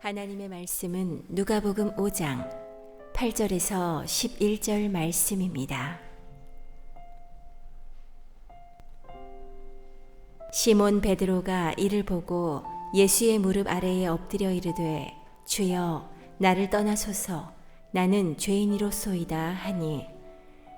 하나님의 말씀은 누가복음 5장 8절에서 11절 말씀입니다. 시몬 베드로가 이를 보고 예수의 무릎 아래에 엎드려 이르되 주여 나를 떠나소서 나는 죄인이로소이다 하니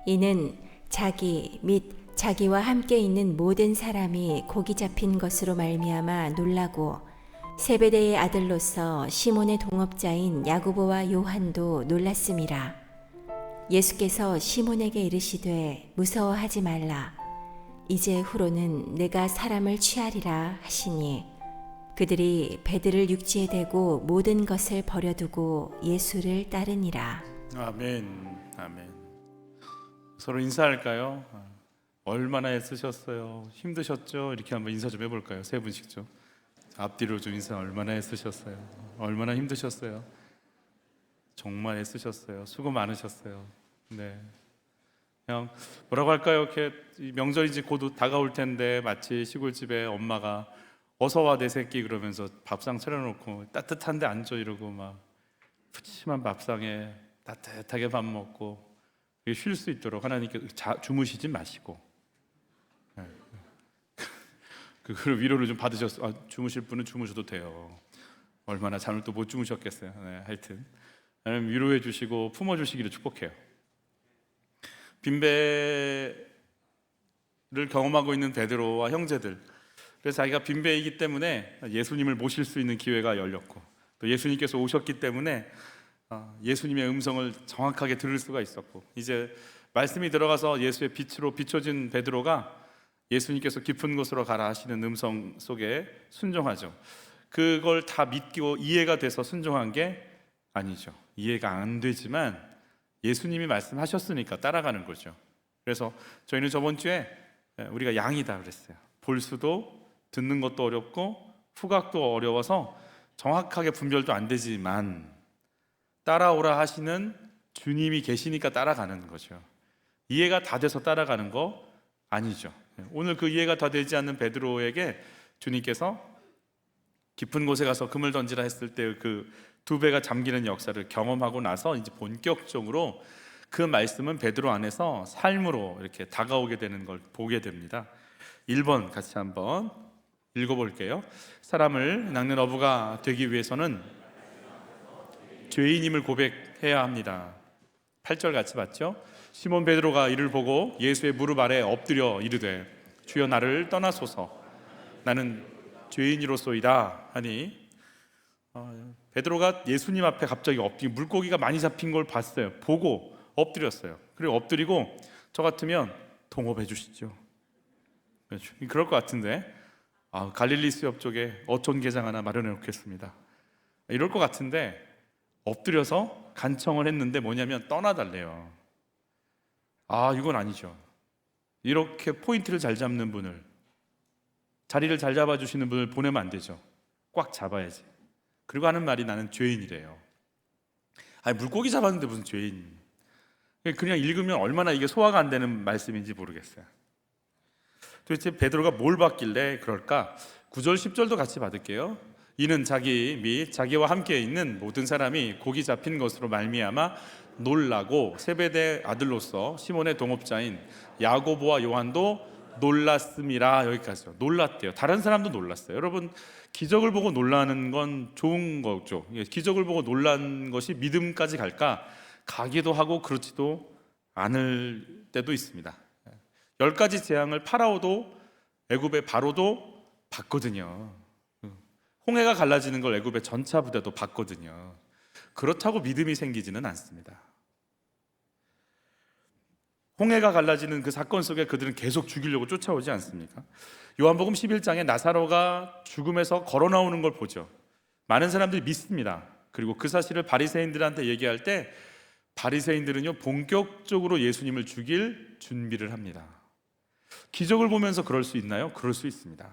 이는 자기 및 자기와 함께 있는 모든 사람이 고기 잡힌 것으로 말미암아 놀라고 세베대의 아들로서 시몬의 동업자인 야고보와 요한도 놀랐음이라. 예수께서 시몬에게 이르시되 무서워하지 말라. 이제 후로는 내가 사람을 취하리라 하시니 그들이 배들을 육지에 대고 모든 것을 버려두고 예수를 따르니라. 아멘. 아멘. 서로 인사할까요? 얼마나 애쓰셨어요? 힘드셨죠? 이렇게 한번 인사 좀 해볼까요? 세 분씩 좀. 앞뒤로 좀 인사. 얼마나 애쓰셨어요? 얼마나 힘드셨어요? 정말 애쓰셨어요. 수고 많으셨어요. 네. 그냥 뭐라고 할까요? 이렇게 명절이 곧 다가올 텐데 마치 시골집에 엄마가 어서 와 내 새끼 그러면서 밥상 차려놓고 따뜻한데 앉아 이러고 막 푸짐한 밥상에 따뜻하게 밥 먹고 쉴 수 있도록 하나님께 주무시지 마시고 그 위로를 좀 받으셨어요. 주무실 분은 주무셔도 돼요. 얼마나 잠을 또 못 주무셨겠어요. 네, 하여튼 하나님 위로해 주시고 품어 주시기를 축복해요. 빈배를 경험하고 있는 베드로와 형제들, 그래서 자기가 빈배이기 때문에 예수님을 모실 수 있는 기회가 열렸고 또 예수님께서 오셨기 때문에 예수님의 음성을 정확하게 들을 수가 있었고, 이제 말씀이 들어가서 예수의 빛으로 비춰진 베드로가 예수님께서 깊은 곳으로 가라 하시는 음성 속에 순종하죠. 그걸 다 믿고 이해가 돼서 순종한 게 아니죠. 이해가 안 되지만 예수님이 말씀하셨으니까 따라가는 거죠. 그래서 저희는 저번 주에 우리가 양이다 그랬어요. 볼 수도 듣는 것도 어렵고 후각도 어려워서 정확하게 분별도 안 되지만 따라오라 하시는 주님이 계시니까 따라가는 거죠. 이해가 다 돼서 따라가는 거 아니죠. 오늘 그 이해가 다 되지 않는 베드로에게 주님께서 깊은 곳에 가서 금을 던지라 했을 때 그 두 배가 잠기는 역사를 경험하고 나서 이제 본격적으로 그 말씀은 베드로 안에서 삶으로 이렇게 다가오게 되는 걸 보게 됩니다. 1번 같이 한번 읽어볼게요. 사람을 낚는 어부가 되기 위해서는 죄인임을 고백해야 합니다. 8절 같이 봤죠? 시몬 베드로가 이를 보고 예수의 무릎 아래 엎드려 이르되 주여 나를 떠나소서 나는 죄인이로소이다 하니 베드로가 예수님 앞에 갑자기 엎드리고 물고기가 많이 잡힌 걸 봤어요. 보고 엎드렸어요. 그리고 엎드리고 저 같으면 동업해 주시죠. 그럴 것 같은데 갈릴리 수협 쪽에 어촌 게장 하나 마련해 놓겠습니다. 이럴 것 같은데 엎드려서 간청을 했는데 뭐냐면 떠나달래요. 이건 아니죠. 이렇게 포인트를 잘 잡는 분을, 자리를 잘 잡아주시는 분을 보내면 안 되죠. 꽉 잡아야지. 그리고 하는 말이 나는 죄인이래요. 물고기 잡았는데 무슨 죄인. 그냥 읽으면 얼마나 이게 소화가 안 되는 말씀인지 모르겠어요. 도대체 베드로가 뭘 받길래 그럴까? 9절 10절도 같이 받을게요. 이는 자기 및 자기와 함께 있는 모든 사람이 고기 잡힌 것으로 말미암아 놀라고 세베대 아들로서 시몬의 동업자인 야고보와 요한도 놀랐음이라. 여기까지요. 놀랐대요. 다른 사람도 놀랐어요. 여러분, 기적을 보고 놀라는 건 좋은 거죠. 기적을 보고 놀란 것이 믿음까지 갈까? 가기도 하고 그렇지도 않을 때도 있습니다. 10가지 재앙을 파라오도 애굽의 바로도 봤거든요. 홍해가 갈라지는 걸 애굽의 전차 부대도 봤거든요. 그렇다고 믿음이 생기지는 않습니다. 홍해가 갈라지는 그 사건 속에 그들은 계속 죽이려고 쫓아오지 않습니까? 요한복음 11장에 나사로가 죽음에서 걸어 나오는 걸 보죠. 많은 사람들이 믿습니다. 그리고 그 사실을 바리새인들한테 얘기할 때 바리새인들은요 본격적으로 예수님을 죽일 준비를 합니다. 기적을 보면서 그럴 수 있나요? 그럴 수 있습니다.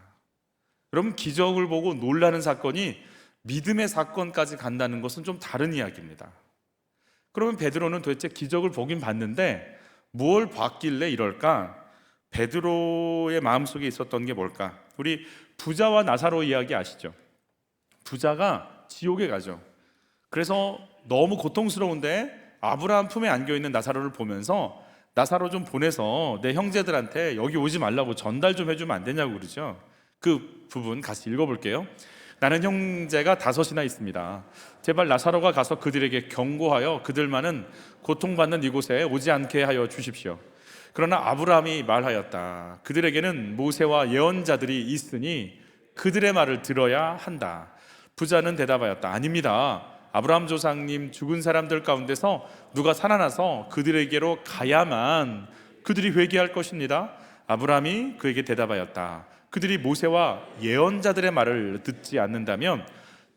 여러분, 기적을 보고 놀라는 사건이 믿음의 사건까지 간다는 것은 좀 다른 이야기입니다. 그러면 베드로는 도대체 기적을 보긴 봤는데 뭘 봤길래 이럴까? 베드로의 마음속에 있었던 게 뭘까? 우리 부자와 나사로 이야기 아시죠? 부자가 지옥에 가죠. 그래서 너무 고통스러운데 아브라함 품에 안겨있는 나사로를 보면서 나사로 좀 보내서 내 형제들한테 여기 오지 말라고 전달 좀 해주면 안 되냐고 그러죠. 그 부분 같이 읽어볼게요. 나는 형제가 5이나 있습니다. 제발 나사로가 가서 그들에게 경고하여 그들만은 고통받는 이곳에 오지 않게 하여 주십시오. 그러나 아브라함이 말하였다. 그들에게는 모세와 예언자들이 있으니 그들의 말을 들어야 한다. 부자는 대답하였다. 아닙니다. 아브라함 조상님 죽은 사람들 가운데서 누가 살아나서 그들에게로 가야만 그들이 회개할 것입니다. 아브라함이 그에게 대답하였다. 그들이 모세와 예언자들의 말을 듣지 않는다면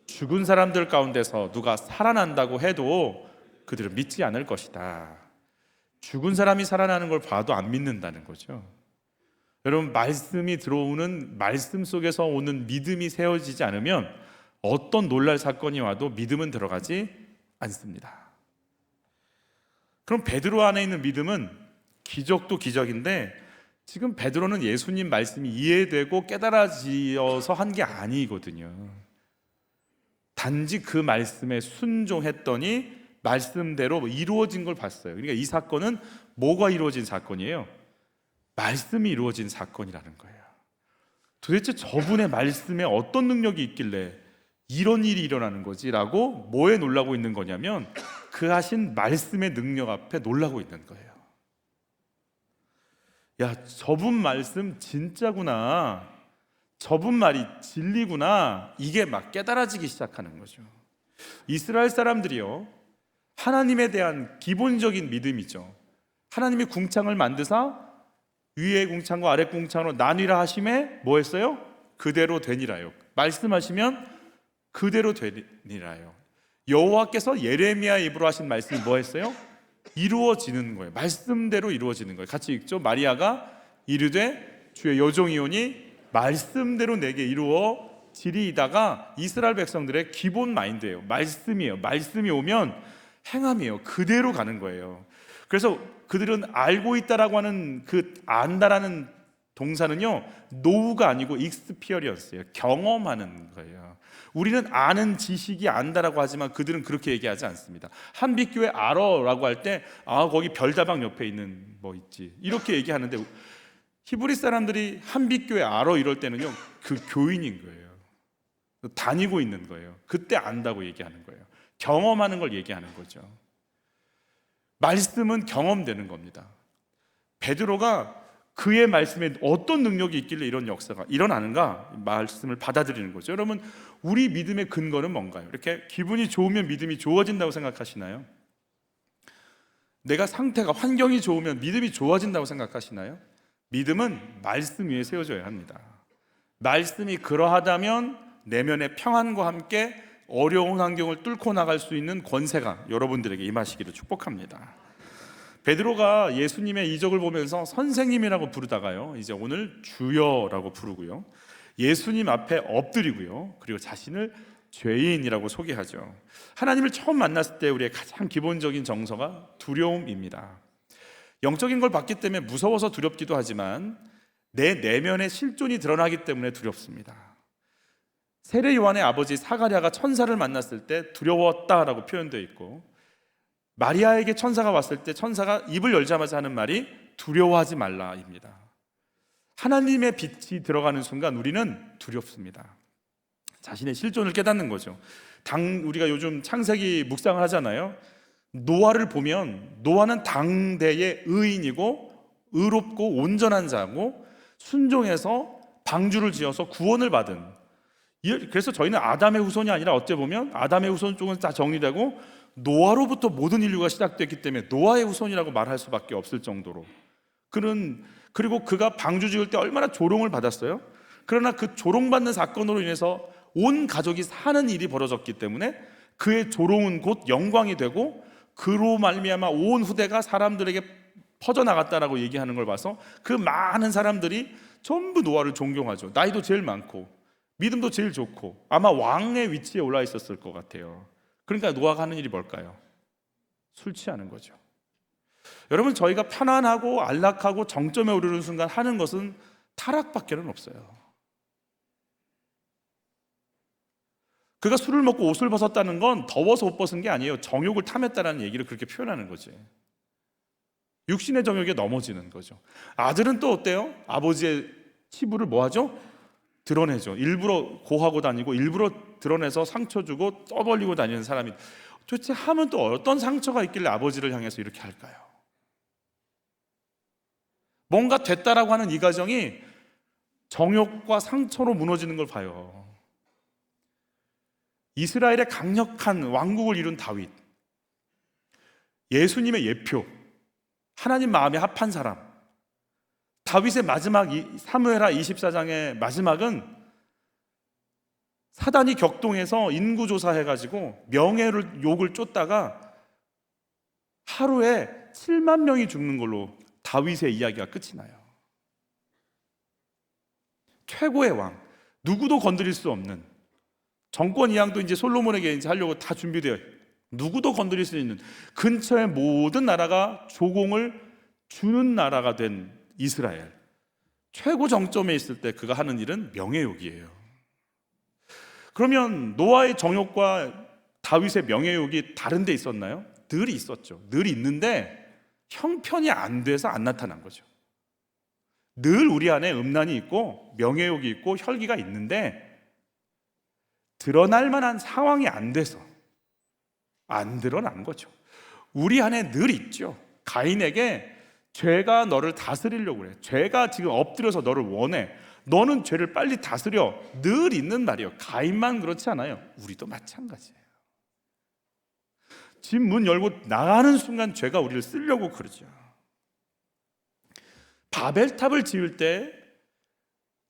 죽은 사람들 가운데서 누가 살아난다고 해도 그들은 믿지 않을 것이다. 죽은 사람이 살아나는 걸 봐도 안 믿는다는 거죠. 여러분, 말씀이 들어오는 말씀 속에서 오는 믿음이 세워지지 않으면 어떤 놀랄 사건이 와도 믿음은 들어가지 않습니다. 그럼 베드로 안에 있는 믿음은 기적도 기적인데 지금 베드로는 예수님 말씀이 이해되고 깨달아지어서 한 게 아니거든요. 단지 그 말씀에 순종했더니 말씀대로 이루어진 걸 봤어요. 그러니까 이 사건은 뭐가 이루어진 사건이에요? 말씀이 이루어진 사건이라는 거예요. 도대체 저분의 말씀에 어떤 능력이 있길래 이런 일이 일어나는 거지? 라고 뭐에 놀라고 있는 거냐면 그 하신 말씀의 능력 앞에 놀라고 있는 거예요. 야, 저분 말씀 진짜구나. 저분 말이 진리구나. 이게 막 깨달아지기 시작하는 거죠. 이스라엘 사람들이요, 하나님에 대한 기본적인 믿음이죠. 하나님이 궁창을 만드사 위의 궁창과 아래 궁창으로 나뉘라 하심에 뭐 했어요? 그대로 되니라요. 말씀하시면 그대로 되니라요. 여호와께서 예레미야 입으로 하신 말씀이 뭐 했어요? 이루어지는 거예요. 말씀대로 이루어지는 거예요. 같이 읽죠. 마리아가 이르되 주의 여종이오니 말씀대로 내게 이루어지리이다가 이스라엘 백성들의 기본 마인드예요. 말씀이에요. 말씀이 오면 행함이에요. 그대로 가는 거예요. 그래서 그들은 알고 있다라고 하는 그 안다라는 동사는요, 노우가 아니고 익스피어리언스예요. 경험하는 거예요. 우리는 아는 지식이 안다라고 하지만 그들은 그렇게 얘기하지 않습니다. 한빛교회 알어라고 할 때 거기 별다방 옆에 있는 뭐 있지 이렇게 얘기하는데 히브리 사람들이 한빛교회 알어 이럴 때는요, 그 교인인 거예요. 다니고 있는 거예요. 그때 안다고 얘기하는 거예요. 경험하는 걸 얘기하는 거죠. 말씀은 경험되는 겁니다. 베드로가 그의 말씀에 어떤 능력이 있길래 이런 역사가 일어나는가 말씀을 받아들이는 거죠. 여러분, 우리 믿음의 근거는 뭔가요? 이렇게 기분이 좋으면 믿음이 좋아진다고 생각하시나요? 내가 상태가 환경이 좋으면 믿음이 좋아진다고 생각하시나요? 믿음은 말씀 위에 세워져야 합니다. 말씀이 그러하다면 내면의 평안과 함께 어려운 환경을 뚫고 나갈 수 있는 권세가 여러분들에게 임하시기를 축복합니다. 베드로가 예수님의 이적을 보면서 선생님이라고 부르다가요, 이제 오늘 주여라고 부르고요, 예수님 앞에 엎드리고요, 그리고 자신을 죄인이라고 소개하죠. 하나님을 처음 만났을 때 우리의 가장 기본적인 정서가 두려움입니다. 영적인 걸 봤기 때문에 무서워서 두렵기도 하지만 내 내면의 실존이 드러나기 때문에 두렵습니다. 세례 요한의 아버지 사가랴가 천사를 만났을 때 두려웠다라고 표현되어 있고, 마리아에게 천사가 왔을 때 천사가 입을 열자마자 하는 말이 두려워하지 말라입니다. 하나님의 빛이 들어가는 순간 우리는 두렵습니다. 자신의 실존을 깨닫는 거죠. 우리가 요즘 창세기 묵상을 하잖아요. 노아를 보면 노아는 당대의 의인이고 의롭고 온전한 자고 순종해서 방주를 지어서 구원을 받은, 그래서 저희는 아담의 후손이 아니라 어째 보면 아담의 후손 쪽은 다 정리되고 노아로부터 모든 인류가 시작됐기 때문에 노아의 후손이라고 말할 수밖에 없을 정도로, 그리고 그가 방주 지을 때 얼마나 조롱을 받았어요. 그러나 그 조롱받는 사건으로 인해서 온 가족이 사는 일이 벌어졌기 때문에 그의 조롱은 곧 영광이 되고 그로 말미암아 온 후대가 사람들에게 퍼져나갔다라고 얘기하는 걸 봐서 그 많은 사람들이 전부 노아를 존경하죠. 나이도 제일 많고 믿음도 제일 좋고 아마 왕의 위치에 올라 있었을 것 같아요. 그러니까 노아가 하는 일이 뭘까요? 술 취하는 거죠. 여러분, 저희가 편안하고 안락하고 정점에 오르는 순간 하는 것은 타락밖에는 없어요. 그가 술을 먹고 옷을 벗었다는 건 더워서 옷 벗은 게 아니에요. 정욕을 탐했다는 얘기를 그렇게 표현하는 거지. 육신의 정욕에 넘어지는 거죠. 아들은 또 어때요? 아버지의 치부를 뭐 하죠? 드러내죠. 일부러 고하고 다니고 일부러 드러내서 상처 주고 떠벌리고 다니는 사람이 도대체 하면 또 어떤 상처가 있길래 아버지를 향해서 이렇게 할까요? 뭔가 됐다라고 하는 이 가정이 정욕과 상처로 무너지는 걸 봐요. 이스라엘의 강력한 왕국을 이룬 다윗, 예수님의 예표, 하나님 마음에 합한 사람, 다윗의 마지막 사무엘하 24장의 마지막은 사단이 격동해서 인구조사해가지고 명예를 욕을 쫓다가 하루에 7만 명이 죽는 걸로 다윗의 이야기가 끝이 나요. 최고의 왕, 누구도 건드릴 수 없는 정권 이양도 이제 솔로몬에게 이제 하려고 다 준비되어 누구도 건드릴 수 있는 근처의 모든 나라가 조공을 주는 나라가 된 이스라엘, 최고 정점에 있을 때 그가 하는 일은 명예욕이에요. 그러면 노아의 정욕과 다윗의 명예욕이 다른 데 있었나요? 늘 있었죠. 늘 있는데 형편이 안 돼서 안 나타난 거죠. 늘 우리 안에 음란이 있고 명예욕이 있고 혈기가 있는데 드러날 만한 상황이 안 돼서 안 드러난 거죠. 우리 안에 늘 있죠. 가인에게 죄가 너를 다스리려고 그래. 죄가 지금 엎드려서 너를 원해. 너는 죄를 빨리 다스려. 늘 있는 말이에요. 가인만 그렇지 않아요. 우리도 마찬가지예요. 집 문 열고 나가는 순간 죄가 우리를 쓰려고 그러죠. 바벨탑을 지을 때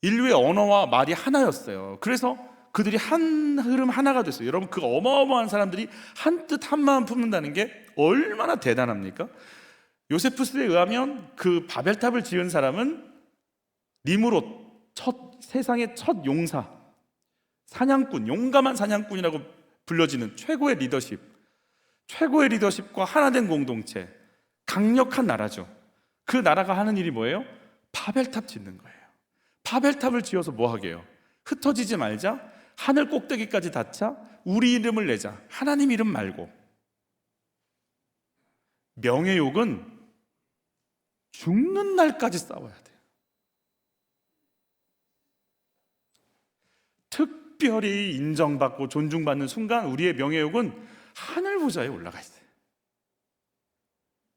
인류의 언어와 말이 하나였어요. 그래서 그들이 한 흐름 하나가 됐어요. 여러분, 그 어마어마한 사람들이 한 뜻 한 마음 품는다는 게 얼마나 대단합니까? 요세푸스에 의하면 그 바벨탑을 지은 사람은 니무롯, 세상의 첫 용사, 사냥꾼, 용감한 사냥꾼이라고 불려지는 최고의 리더십과 하나된 공동체, 강력한 나라죠. 그 나라가 하는 일이 뭐예요? 바벨탑 짓는 거예요. 바벨탑을 지어서 뭐 하게요? 흩어지지 말자, 하늘 꼭대기까지 닿자, 우리 이름을 내자, 하나님 이름 말고. 명예욕은 죽는 날까지 싸워야 돼요. 특별히 인정받고 존중받는 순간 우리의 명예욕은 하늘 보좌에 올라가 있어요.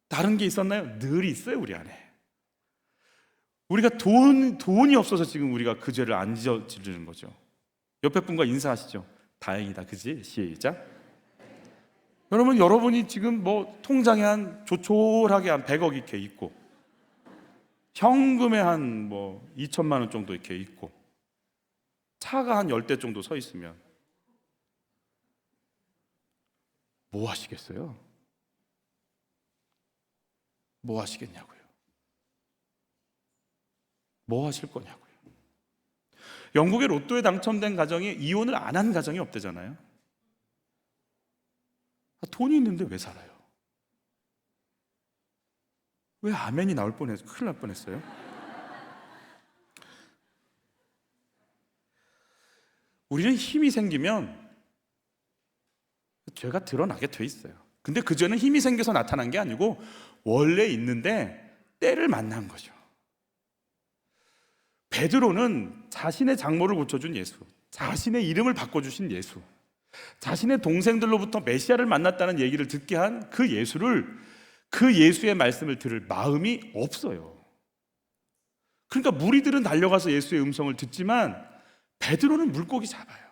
다른 게 있었나요? 늘 있어요, 우리 안에. 우리가 돈이 없어서 지금 우리가 그 죄를 안 지르는 거죠. 옆에 분과 인사하시죠. 다행이다, 그지? 시작. 여러분이 지금 뭐 통장에 한 조촐하게 한 100억 이렇게 있고 현금에 한 뭐 2천만 원 정도 이렇게 있고 차가 한 10대 정도 서 있으면 뭐 하시겠어요? 뭐 하시겠냐고요? 뭐 하실 거냐고요? 영국의 로또에 당첨된 가정이 이혼을 안 한 가정이 없대잖아요. 돈이 있는데 왜 살아요? 왜 아멘이 나올 뻔했어요? 큰일 날 뻔했어요. 우리는 힘이 생기면 죄가 드러나게 돼 있어요. 근데 그 죄는 힘이 생겨서 나타난 게 아니고 원래 있는데 때를 만난 거죠. 베드로는 자신의 장모를 고쳐준 예수, 자신의 이름을 바꿔주신 예수, 자신의 동생들로부터 메시아를 만났다는 얘기를 듣게 한 그 예수를, 그 예수의 말씀을 들을 마음이 없어요. 그러니까 무리들은 달려가서 예수의 음성을 듣지만 베드로는 물고기 잡아요.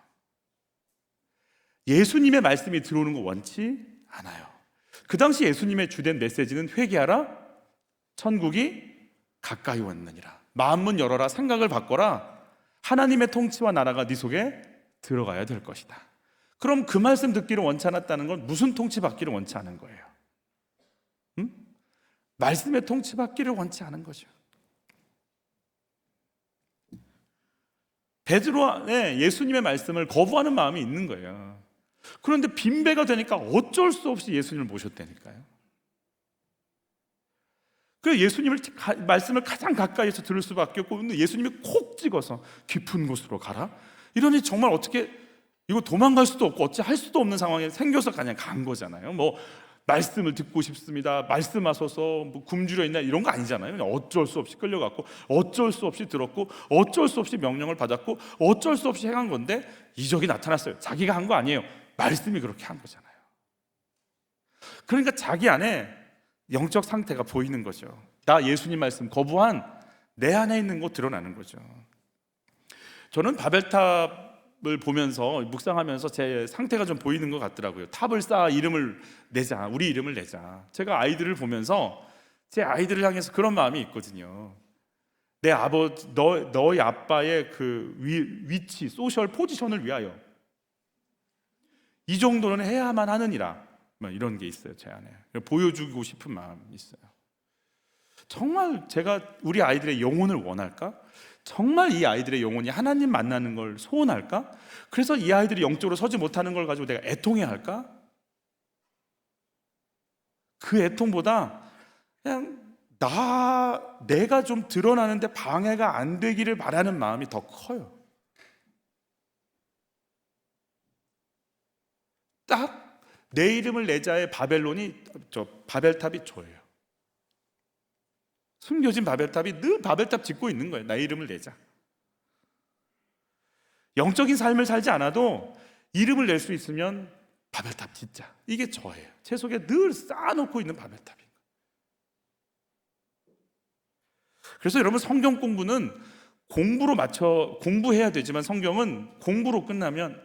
예수님의 말씀이 들어오는 거 원치 않아요. 그 당시 예수님의 주된 메시지는 회개하라, 천국이 가까이 왔느니라, 마음문 열어라, 생각을 바꿔라, 하나님의 통치와 나라가 네 속에 들어가야 될 것이다. 그럼 그 말씀 듣기를 원치 않았다는 건 무슨 통치 받기를 원치 않은 거예요? 말씀의 통치 받기를 원치 않은 거죠. 베드로의 예수님의 말씀을 거부하는 마음이 있는 거예요. 그런데 빈배가 되니까 어쩔 수 없이 예수님을 모셨다니까요. 그래서 예수님을 말씀을 가장 가까이에서 들을 수밖에 없고, 근데 예수님이 콕 찍어서 깊은 곳으로 가라. 이러니 정말 어떻게 이거 도망갈 수도 없고 어찌 할 수도 없는 상황에 생겨서 그냥 간 거잖아요. 뭐 말씀을 듣고 싶습니다, 말씀하소서, 뭐 굶주려 있나 이런 거 아니잖아요. 그냥 어쩔 수 없이 끌려갔고 어쩔 수 없이 들었고 어쩔 수 없이 명령을 받았고 어쩔 수 없이 행한 건데 이적이 나타났어요. 자기가 한 거 아니에요. 말씀이 그렇게 한 거잖아요. 그러니까 자기 안에 영적 상태가 보이는 거죠. 나 예수님 말씀 거부한 내 안에 있는 거 드러나는 거죠. 저는 바벨탑을 보면서 묵상하면서 제 상태가 좀 보이는 것 같더라고요. 탑을 쌓아 이름을 내자, 우리 이름을 내자. 제가 아이들을 보면서 제 아이들을 향해서 그런 마음이 있거든요. 내 아버지, 너희 아빠의 그 위치, 소셜 포지션을 위하여 이 정도는 해야만 하느니라, 뭐 이런 게 있어요. 제 안에 보여주고 싶은 마음이 있어요. 정말 제가 우리 아이들의 영혼을 원할까? 정말 이 아이들의 영혼이 하나님 만나는 걸 소원할까? 그래서 이 아이들이 영적으로 서지 못하는 걸 가지고 내가 애통해야 할까? 그 애통보다 그냥 내가 좀 드러나는데 방해가 안 되기를 바라는 마음이 더 커요. 딱 내 이름을 내자의 바벨탑이 저예요. 숨겨진 바벨탑이 늘 바벨탑 짓고 있는 거예요. 나 이름을 내자. 영적인 삶을 살지 않아도 이름을 낼 수 있으면 바벨탑 짓자. 이게 저예요. 제 속에 늘 쌓아놓고 있는 바벨탑인 거예요. 그래서 여러분, 성경 공부는 공부해야 되지만 성경은 공부로 끝나면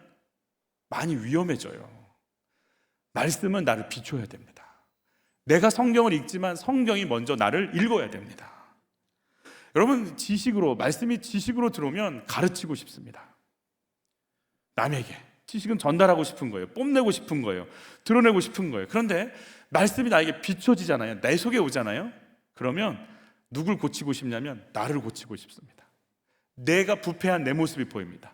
많이 위험해져요. 말씀은 나를 비춰야 됩니다. 내가 성경을 읽지만 성경이 먼저 나를 읽어야 됩니다. 여러분, 말씀이 지식으로 들어오면 가르치고 싶습니다. 남에게 지식은 전달하고 싶은 거예요. 뽐내고 싶은 거예요. 드러내고 싶은 거예요. 그런데 말씀이 나에게 비춰지잖아요. 내 속에 오잖아요. 그러면 누굴 고치고 싶냐면 나를 고치고 싶습니다. 내가 부패한 내 모습이 보입니다.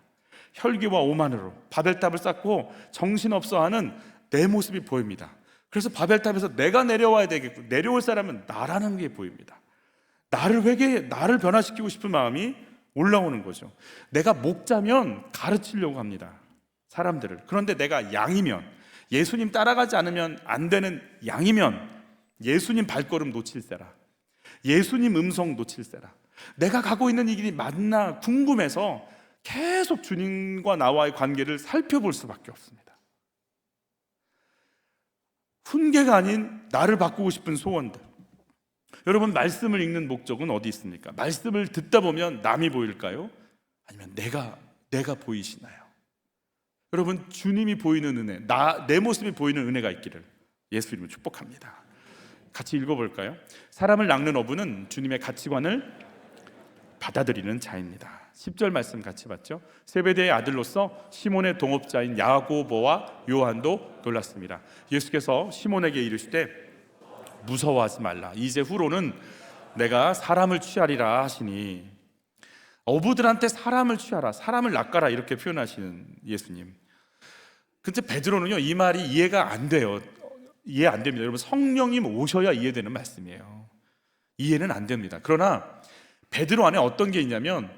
혈기와 오만으로 바벨탑을 쌓고 정신없어하는 내 모습이 보입니다. 그래서 바벨탑에서 내가 내려와야 되겠고 내려올 사람은 나라는 게 보입니다. 나를 변화시키고 싶은 마음이 올라오는 거죠. 내가 목자면 가르치려고 합니다, 사람들을. 그런데 내가 양이면, 예수님 따라가지 않으면 안 되는 양이면 예수님 발걸음 놓칠세라, 예수님 음성 놓칠세라. 내가 가고 있는 이 길이 맞나 궁금해서 계속 주님과 나와의 관계를 살펴볼 수밖에 없습니다. 훈계가 아닌 나를 바꾸고 싶은 소원들. 여러분, 말씀을 읽는 목적은 어디 있습니까? 말씀을 듣다 보면 남이 보일까요? 아니면 내가 보이시나요? 여러분, 주님이 보이는 은혜, 내 모습이 보이는 은혜가 있기를 예수 이름으로 축복합니다. 같이 읽어볼까요? 사람을 낚는 어부는 주님의 가치관을 받아들이는 자입니다. 10절 말씀 같이 봤죠? 세베대의 아들로서 시몬의 동업자인 야고보와 요한도 놀랐습니다. 예수께서 시몬에게 이르시되 무서워하지 말라, 이제 후로는 내가 사람을 취하리라 하시니, 어부들한테 사람을 취하라, 사람을 낚아라, 이렇게 표현하시는 예수님. 근데 베드로는요, 이 말이 이해가 안 돼요. 이해 안 됩니다. 여러분, 성령님 오셔야 이해되는 말씀이에요. 이해는 안 됩니다. 그러나 베드로 안에 어떤 게 있냐면,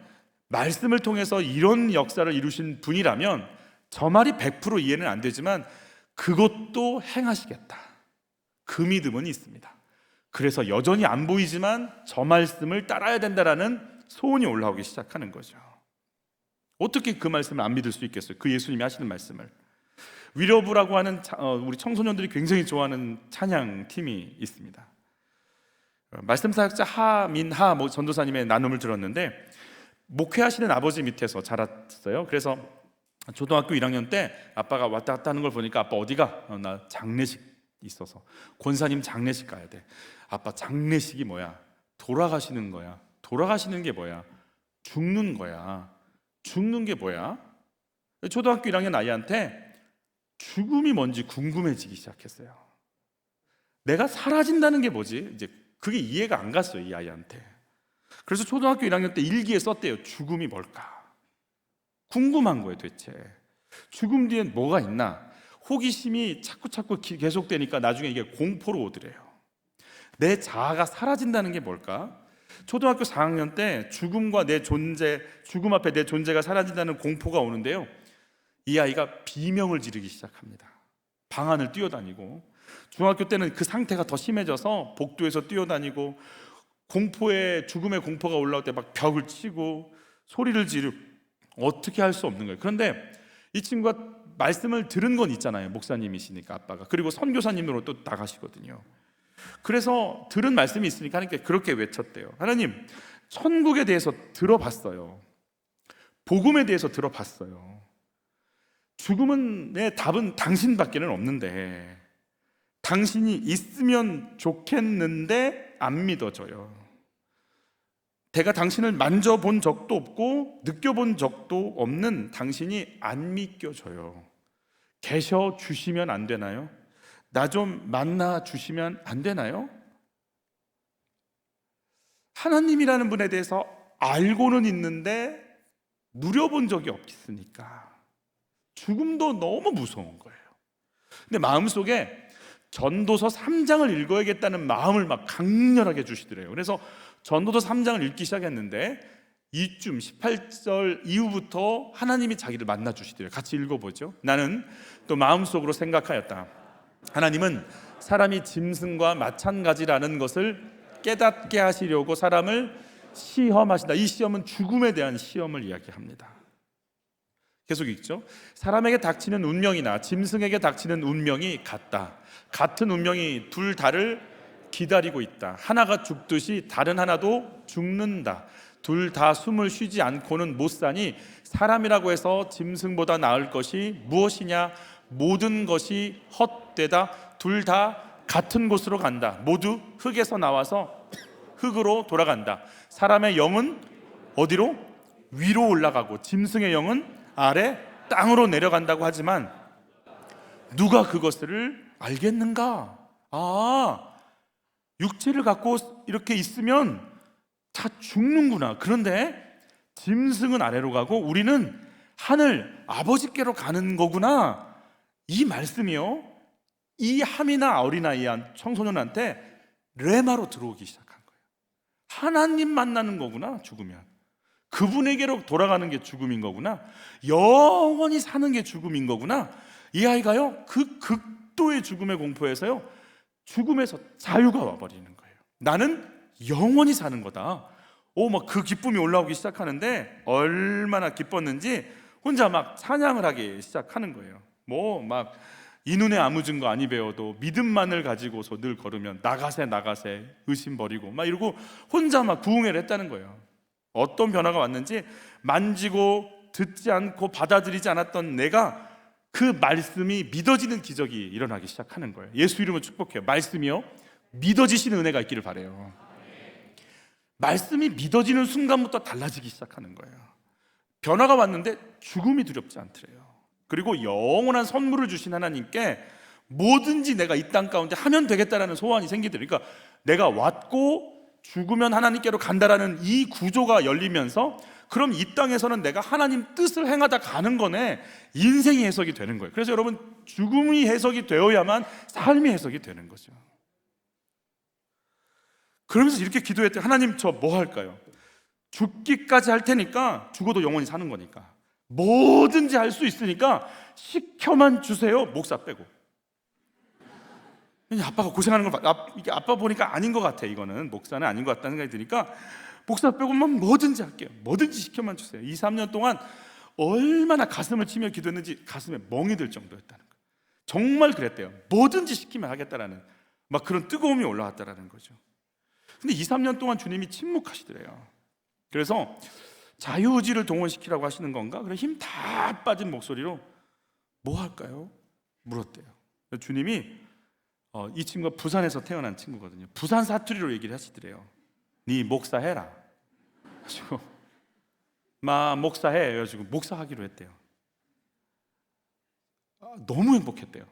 말씀을 통해서 이런 역사를 이루신 분이라면 저 말이 100% 이해는 안 되지만 그것도 행하시겠다, 그 믿음은 있습니다. 그래서 여전히 안 보이지만 저 말씀을 따라야 된다라는 소원이 올라오기 시작하는 거죠. 어떻게 그 말씀을 안 믿을 수 있겠어요? 그 예수님이 하시는 말씀을. 위러브라고 하는 우리 청소년들이 굉장히 좋아하는 찬양 팀이 있습니다. 말씀 사역자 하민하 전도사님의 나눔을 들었는데, 목회하시는 아버지 밑에서 자랐어요. 그래서 초등학교 1학년 때 아빠가 왔다 갔다 하는 걸 보니까, 아빠 어디가? 나 장례식 있어서. 권사님 장례식 가야 돼. 아빠, 장례식이 뭐야? 돌아가시는 거야. 돌아가시는 게 뭐야? 죽는 거야. 죽는 게 뭐야? 초등학교 1학년 아이한테 죽음이 뭔지 궁금해지기 시작했어요. 내가 사라진다는 게 뭐지? 이제 그게 이해가 안 갔어요, 이 아이한테. 그래서 초등학교 1학년 때 일기에 썼대요. 죽음이 뭘까? 궁금한 거예요, 대체. 죽음 뒤엔 뭐가 있나? 호기심이 자꾸 계속되니까 나중에 이게 공포로 오더래요. 내 자아가 사라진다는 게 뭘까? 초등학교 4학년 때 죽음과 내 존재, 죽음 앞에 내 존재가 사라진다는 공포가 오는데요, 이 아이가 비명을 지르기 시작합니다. 방 안을 뛰어다니고, 중학교 때는 그 상태가 더 심해져서 복도에서 뛰어다니고, 죽음의 공포가 올라올 때 막 벽을 치고 소리를 지르고, 어떻게 할 수 없는 거예요. 그런데 이 친구가 말씀을 들은 건 있잖아요. 목사님이시니까 아빠가. 그리고 선교사님으로 또 나가시거든요. 그래서 들은 말씀이 있으니까 하나님께 그렇게 외쳤대요. 하나님, 천국에 대해서 들어봤어요. 복음에 대해서 들어봤어요. 죽음의 답은 당신밖에는 없는데, 당신이 있으면 좋겠는데 안 믿어져요. 내가 당신을 만져본 적도 없고 느껴본 적도 없는 당신이 안 믿겨져요. 계셔 주시면 안 되나요? 나 좀 만나 주시면 안 되나요? 하나님이라는 분에 대해서 알고는 있는데 누려본 적이 없으니까 죽음도 너무 무서운 거예요. 근데 마음속에 전도서 3장을 읽어야겠다는 마음을 막 강렬하게 주시더래요. 그래서 전도서 3장을 읽기 시작했는데 이쯤 18절 이후부터 하나님이 자기를 만나 주시더래요. 같이 읽어보죠. 나는 또 마음속으로 생각하였다. 하나님은 사람이 짐승과 마찬가지라는 것을 깨닫게 하시려고 사람을 시험하신다. 이 시험은 죽음에 대한 시험을 이야기합니다. 계속 읽죠. 사람에게 닥치는 운명이나 짐승에게 닥치는 운명이 같다. 같은 운명이 둘 다를 기다리고 있다. 하나가 죽듯이 다른 하나도 죽는다. 둘 다 숨을 쉬지 않고는 못 사니 사람이라고 해서 짐승보다 나을 것이 무엇이냐? 모든 것이 헛되다. 둘 다 같은 곳으로 간다. 모두 흙에서 나와서 흙으로 돌아간다. 사람의 영은 어디로? 위로 올라가고 짐승의 영은 아래 땅으로 내려간다고 하지만 누가 그것을 알겠는가? 육체를 갖고 이렇게 있으면 다 죽는구나. 그런데 짐승은 아래로 가고 우리는 하늘 아버지께로 가는 거구나. 이 말씀이요, 이 함이나 어린아이한 청소년한테 레마로 들어오기 시작한 거예요. 하나님 만나는 거구나. 죽으면 그분에게로 돌아가는 게 죽음인 거구나. 영원히 사는 게 죽음인 거구나. 이 아이가요, 그 극도의 죽음의 공포에서요, 죽음에서 자유가 와버리는 거예요. 나는 영원히 사는 거다. 막 그 기쁨이 올라오기 시작하는데 얼마나 기뻤는지 혼자 막 찬양을 하기 시작하는 거예요. 막 이 눈에 아무 증거 아니 배워도 믿음만을 가지고서 늘 걸으면 나가세 의심 버리고 막 이러고 혼자 막 부흥회를 했다는 거예요. 어떤 변화가 왔는지 만지고 듣지 않고 받아들이지 않았던 내가 그 말씀이 믿어지는 기적이 일어나기 시작하는 거예요. 예수 이름으로 축복해요. 말씀이요, 믿어지시는 은혜가 있기를 바라요. 말씀이 믿어지는 순간부터 달라지기 시작하는 거예요. 변화가 왔는데 죽음이 두렵지 않더래요. 그리고 영원한 선물을 주신 하나님께 뭐든지 내가 이 땅 가운데 하면 되겠다라는 소원이 생기더래요. 그러니까 내가 왔고 죽으면 하나님께로 간다라는 이 구조가 열리면서 그럼 이 땅에서는 내가 하나님 뜻을 행하다 가는 거네. 인생이 해석이 되는 거예요. 그래서 여러분, 죽음이 해석이 되어야만 삶이 해석이 되는 거죠. 그러면서 이렇게 기도했대. 하나님, 저 뭐 할까요? 죽기까지 할 테니까, 죽어도 영원히 사는 거니까 뭐든지 할 수 있으니까 시켜만 주세요. 목사 빼고. 아빠가 고생하는 걸 이게 아빠 보니까 아닌 것 같아. 이거는 목사는 아닌 것 같다는 생각이 드니까 목사 빼고만 뭐든지 할게요. 뭐든지 시켜만 주세요. 2, 3년 동안 얼마나 가슴을 치며 기도했는지 가슴에 멍이 들 정도였다는 거예요. 정말 그랬대요. 뭐든지 시키면 하겠다라는 막 그런 뜨거움이 올라왔다라는 거죠. 근데 2, 3년 동안 주님이 침묵하시더래요. 그래서 자유의지를 동원시키라고 하시는 건가? 그래 힘 다 빠진 목소리로 뭐 할까요? 물었대요. 주님이 이 친구가 부산에서 태어난 친구거든요. 부산 사투리로 얘기를 하시더래요. 네 목사해라. 그래가지고 목사해. 그래가지고 목사하기로 했대요. 너무 행복했대요.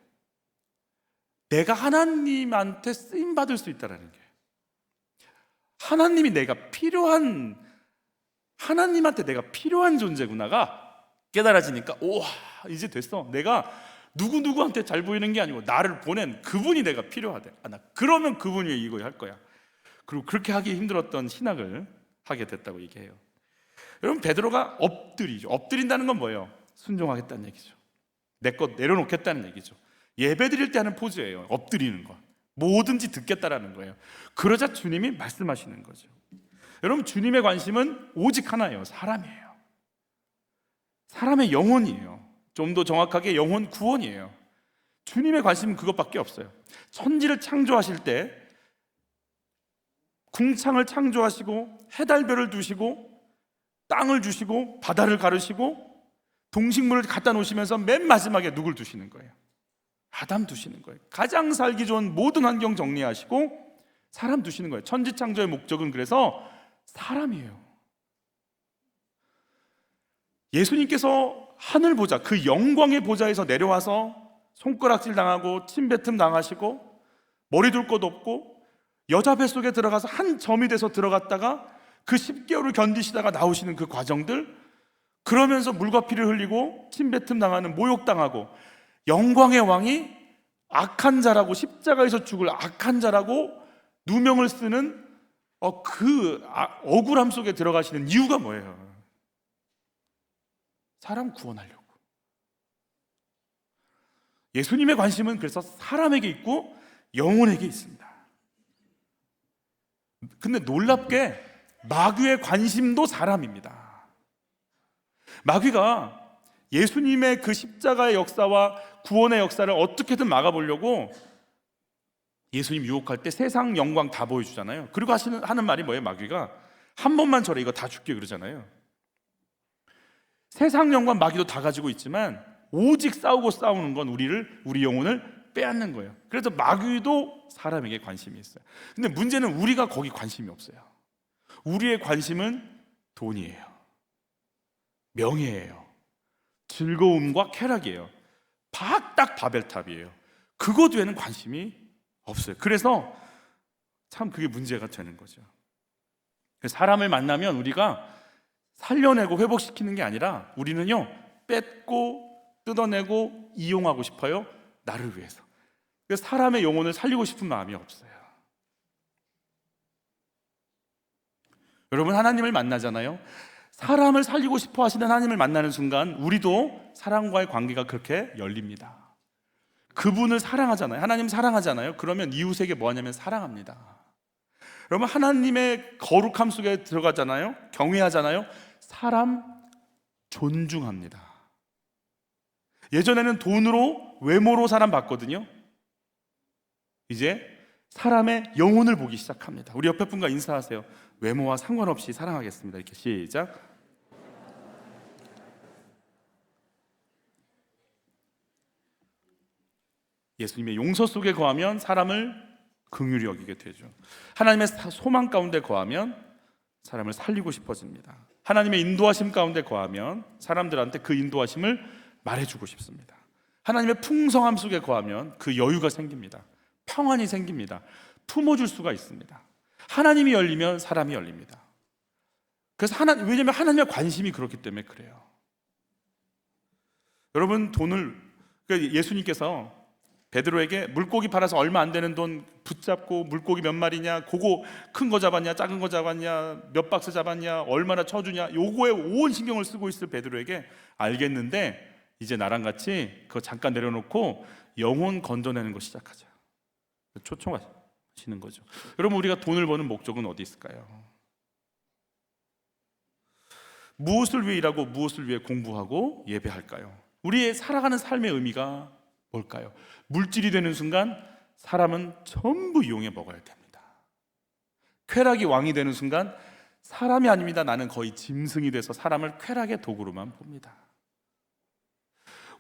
내가 하나님한테 쓰임 받을 수 있다라는 게, 하나님이 하나님한테 내가 필요한 존재구나가 깨달아지니까, 이제 됐어. 내가 누구한테 잘 보이는 게 아니고 나를 보낸 그분이 내가 필요하대. 나 그러면 그분이 이거 할 거야. 그리고 그렇게 하기 힘들었던 신학을 하게 됐다고 얘기해요. 여러분, 베드로가 엎드린다는 건 뭐예요? 순종하겠다는 얘기죠. 내 것 내려놓겠다는 얘기죠. 예배 드릴 때 하는 포즈예요. 엎드리는 것. 뭐든지 듣겠다라는 거예요. 그러자 주님이 말씀하시는 거죠. 여러분, 주님의 관심은 오직 하나예요. 사람이에요. 사람의 영혼이에요. 좀 더 정확하게 영혼 구원이에요. 주님의 관심은 그것밖에 없어요. 천지를 창조하실 때 궁창을 창조하시고 해달별을 두시고 땅을 주시고 바다를 가르시고 동식물을 갖다 놓으시면서 맨 마지막에 누굴 두시는 거예요? 아담 두시는 거예요. 가장 살기 좋은 모든 환경 정리하시고 사람 두시는 거예요. 천지창조의 목적은 그래서 사람이에요. 예수님께서 하늘 보좌, 그 영광의 보좌에서 내려와서 손가락질 당하고 침뱉음 당하시고 머리 둘 곳 없고 여자 뱃속에 들어가서 한 점이 돼서 들어갔다가 그 10개월을 견디시다가 나오시는 그 과정들, 그러면서 물과 피를 흘리고 침뱉음 당하는, 모욕당하고, 영광의 왕이 악한 자라고, 십자가에서 죽을 악한 자라고 누명을 쓰는 억울함 속에 들어가시는 이유가 뭐예요? 사람 구원하려고. 예수님의 관심은 그래서 사람에게 있고 영혼에게 있습니다. 근데 놀랍게 마귀의 관심도 사람입니다. 마귀가 예수님의 그 십자가의 역사와 구원의 역사를 어떻게든 막아보려고 예수님 유혹할 때 세상 영광 다 보여주잖아요. 그리고 하는 말이 뭐예요? 마귀가 한 번만 저래 이거 다 줄게 그러잖아요. 세상 영광 마귀도 다 가지고 있지만 오직 싸우는 건 우리 영혼을 빼앗는 거예요. 그래서 마귀도 사람에게 관심이 있어요. 근데 문제는 우리가 거기 관심이 없어요. 우리의 관심은 돈이에요, 명예예요, 즐거움과 쾌락이에요. 딱 바벨탑이에요. 그거 뒤에는 관심이 없어요. 그래서 참 그게 문제가 되는 거죠. 사람을 만나면 우리가 살려내고 회복시키는 게 아니라 우리는요, 뺏고 뜯어내고 이용하고 싶어요. 나를 위해서. 그래서 사람의 영혼을 살리고 싶은 마음이 없어요. 여러분, 하나님을 만나잖아요. 사람을 살리고 싶어 하시는 하나님을 만나는 순간 우리도 사람과의 관계가 그렇게 열립니다. 그분을 사랑하잖아요. 하나님 사랑하잖아요. 그러면 이웃에게 뭐 하냐면 사랑합니다. 여러분, 하나님의 거룩함 속에 들어가잖아요. 경외하잖아요. 사람 존중합니다. 예전에는 돈으로, 외모로 사람 봤거든요. 이제 사람의 영혼을 보기 시작합니다. 우리 옆에 분과 인사하세요. 외모와 상관없이 사랑하겠습니다. 이렇게 시작. 예수님의 용서 속에 거하면 사람을 긍휼히 여기게 되죠. 하나님의 소망 가운데 거하면 사람을 살리고 싶어집니다. 하나님의 인도하심 가운데 거하면 사람들한테 그 인도하심을 말해주고 싶습니다. 하나님의 풍성함 속에 거하면 그 여유가 생깁니다. 평안이 생깁니다. 품어줄 수가 있습니다. 하나님이 열리면 사람이 열립니다. 그래서 왜냐하면 하나님의 관심이 그렇기 때문에 그래요. 여러분, 예수님께서 베드로에게 물고기 팔아서 얼마 안 되는 돈 붙잡고, 물고기 몇 마리냐, 그거 큰 거 잡았냐, 작은 거 잡았냐, 몇 박스 잡았냐, 얼마나 쳐주냐, 요거에 온 신경을 쓰고 있을 베드로에게 알겠는데 이제 나랑 같이 그거 잠깐 내려놓고 영혼 건져내는 거 시작하자. 초청하시는 거죠. 여러분, 우리가 돈을 버는 목적은 어디 있을까요? 무엇을 위해 일하고 무엇을 위해 공부하고 예배할까요? 우리의 살아가는 삶의 의미가 뭘까요? 물질이 되는 순간 사람은 전부 이용해 먹어야 됩니다. 쾌락이 왕이 되는 순간 사람이 아닙니다. 나는 거의 짐승이 돼서 사람을 쾌락의 도구로만 봅니다.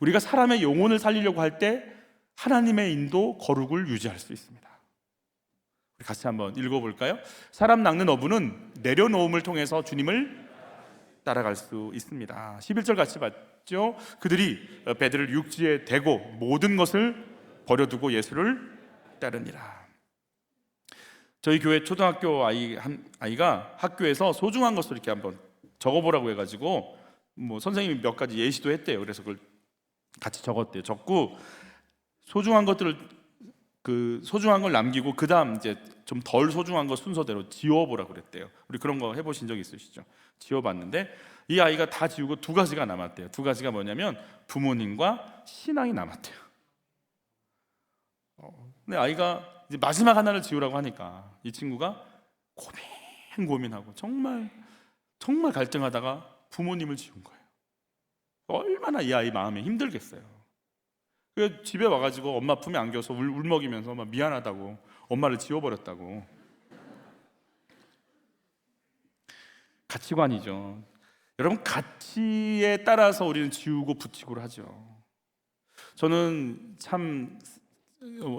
우리가 사람의 영혼을 살리려고 할 때 하나님의 인도, 거룩을 유지할 수 있습니다. 우리 같이 한번 읽어볼까요? 사람 낚는 어부는 내려놓음을 통해서 주님을 따라갈 수 있습니다. 11절 같이 봤죠? 그들이 배들을 육지에 대고 모든 것을 버려두고 예수를 따르니라. 저희 교회 초등학교 아이가 학교에서 소중한 것을 이렇게 한번 적어보라고 해가지고 선생님이 몇 가지 예시도 했대요. 그래서 그걸 같이 적었대요. 적고 소중한 것들을 그 소중한 걸 남기고 그 다음 이제 좀 덜 소중한 거 순서대로 지워보라 그랬대요. 우리 그런 거 해보신 적 있으시죠? 지워봤는데 이 아이가 다 지우고 두 가지가 남았대요. 두 가지가 뭐냐면 부모님과 신앙이 남았대요. 근데 아이가 이제 마지막 하나를 지우라고 하니까 이 친구가 고민하고 정말 갈등하다가 부모님을 지운 거예요. 얼마나 이 아이 마음이 힘들겠어요. 그래서 집에 와가지고 엄마 품에 안겨서 울먹이면서 막 미안하다고 엄마를 지워버렸다고. 가치관이죠. 여러분, 가치에 따라서 우리는 지우고 붙이고 하죠. 저는 참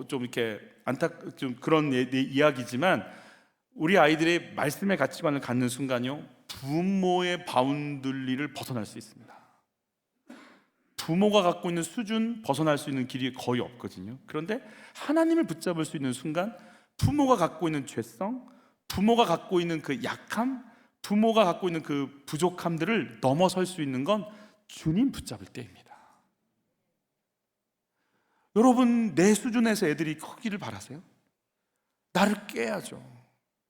좀 이렇게 좀 그런 이야기지만 우리 아이들의 말씀의 가치관을 갖는 순간요, 부모의 바운들리를 벗어날 수 있습니다. 부모가 갖고 있는 수준 벗어날 수 있는 길이 거의 없거든요. 그런데 하나님을 붙잡을 수 있는 순간 부모가 갖고 있는 죄성, 부모가 갖고 있는 그 약함, 부모가 갖고 있는 그 부족함들을 넘어설 수 있는 건 주님 붙잡을 때입니다. 여러분, 내 수준에서 애들이 크기를 바라세요? 나를 깨야죠.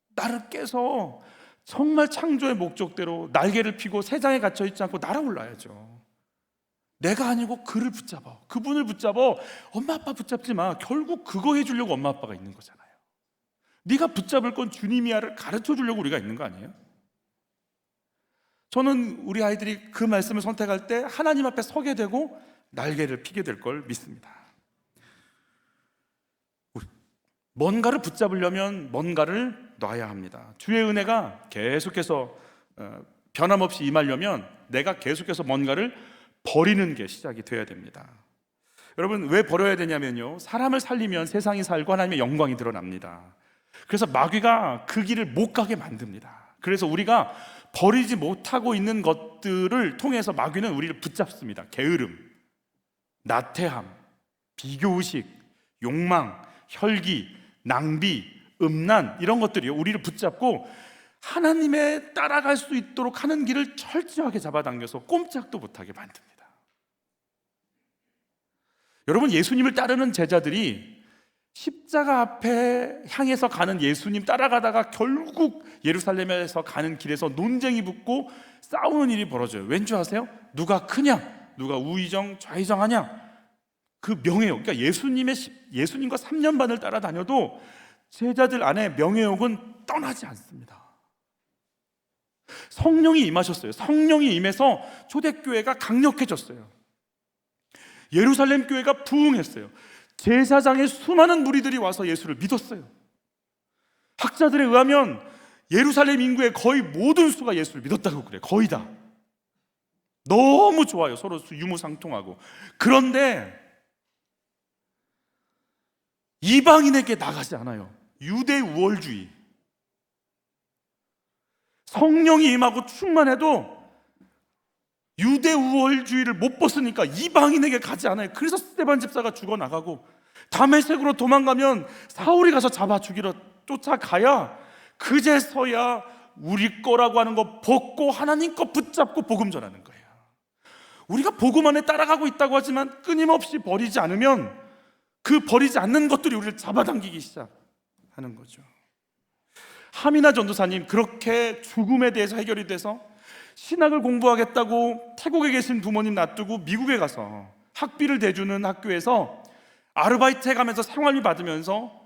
나를 깨서 정말 창조의 목적대로 날개를 펴고 세상에 갇혀 있지 않고 날아올라야죠. 내가 아니고 그를 붙잡아, 그분을 붙잡아. 엄마 아빠 붙잡지 마. 결국 그거 해주려고 엄마 아빠가 있는 거잖아요. 네가 붙잡을 건 주님이야를 가르쳐 주려고 우리가 있는 거 아니에요? 저는 우리 아이들이 그 말씀을 선택할 때 하나님 앞에 서게 되고 날개를 피게 될 걸 믿습니다. 뭔가를 붙잡으려면 뭔가를 놔야 합니다. 주의 은혜가 계속해서 변함없이 임하려면 내가 계속해서 뭔가를 버리는 게 시작이 돼야 됩니다. 여러분, 왜 버려야 되냐면요, 사람을 살리면 세상이 살고 하나님의 영광이 드러납니다. 그래서 마귀가 그 길을 못 가게 만듭니다. 그래서 우리가 버리지 못하고 있는 것들을 통해서 마귀는 우리를 붙잡습니다. 게으름, 나태함, 비교의식, 욕망, 혈기, 낭비, 음란, 이런 것들이요, 우리를 붙잡고 하나님에 따라갈 수 있도록 하는 길을 철저하게 잡아당겨서 꼼짝도 못하게 만듭니다. 여러분, 예수님을 따르는 제자들이 십자가 앞에 향해서 가는 예수님 따라가다가 결국 예루살렘에서 가는 길에서 논쟁이 붙고 싸우는 일이 벌어져요. 왠 줄 아세요? 누가 크냐? 누가 우의정, 좌의정하냐? 그 명예욕, 그러니까 예수님과 3년 반을 따라다녀도 제자들 안에 명예욕은 떠나지 않습니다. 성령이 임하셨어요. 성령이 임해서 초대교회가 강력해졌어요. 예루살렘 교회가 부흥했어요. 제사장의 수많은 무리들이 와서 예수를 믿었어요. 학자들에 의하면 예루살렘 인구의 거의 모든 수가 예수를 믿었다고 그래요. 거의 다. 너무 좋아요. 서로 유무상통하고. 그런데 이방인에게 나가지 않아요. 유대 우월주의. 성령이 임하고 충만해도 유대 우월주의를 못 벗으니까 이방인에게 가지 않아요. 그래서 스데반 집사가 죽어나가고, 다메섹으로 도망가면 사울이 가서 잡아 죽이러 쫓아가야 그제서야 우리 거라고 하는 거 벗고 하나님 거 붙잡고 복음 전하는 거예요. 우리가 복음 안에 따라가고 있다고 하지만 끊임없이 버리지 않으면 그 버리지 않는 것들이 우리를 잡아당기기 시작하는 거죠. 하미나 전도사님, 그렇게 죽음에 대해서 해결이 돼서 신학을 공부하겠다고 태국에 계신 부모님 놔두고 미국에 가서 학비를 대주는 학교에서 아르바이트 해가면서 생활비 받으면서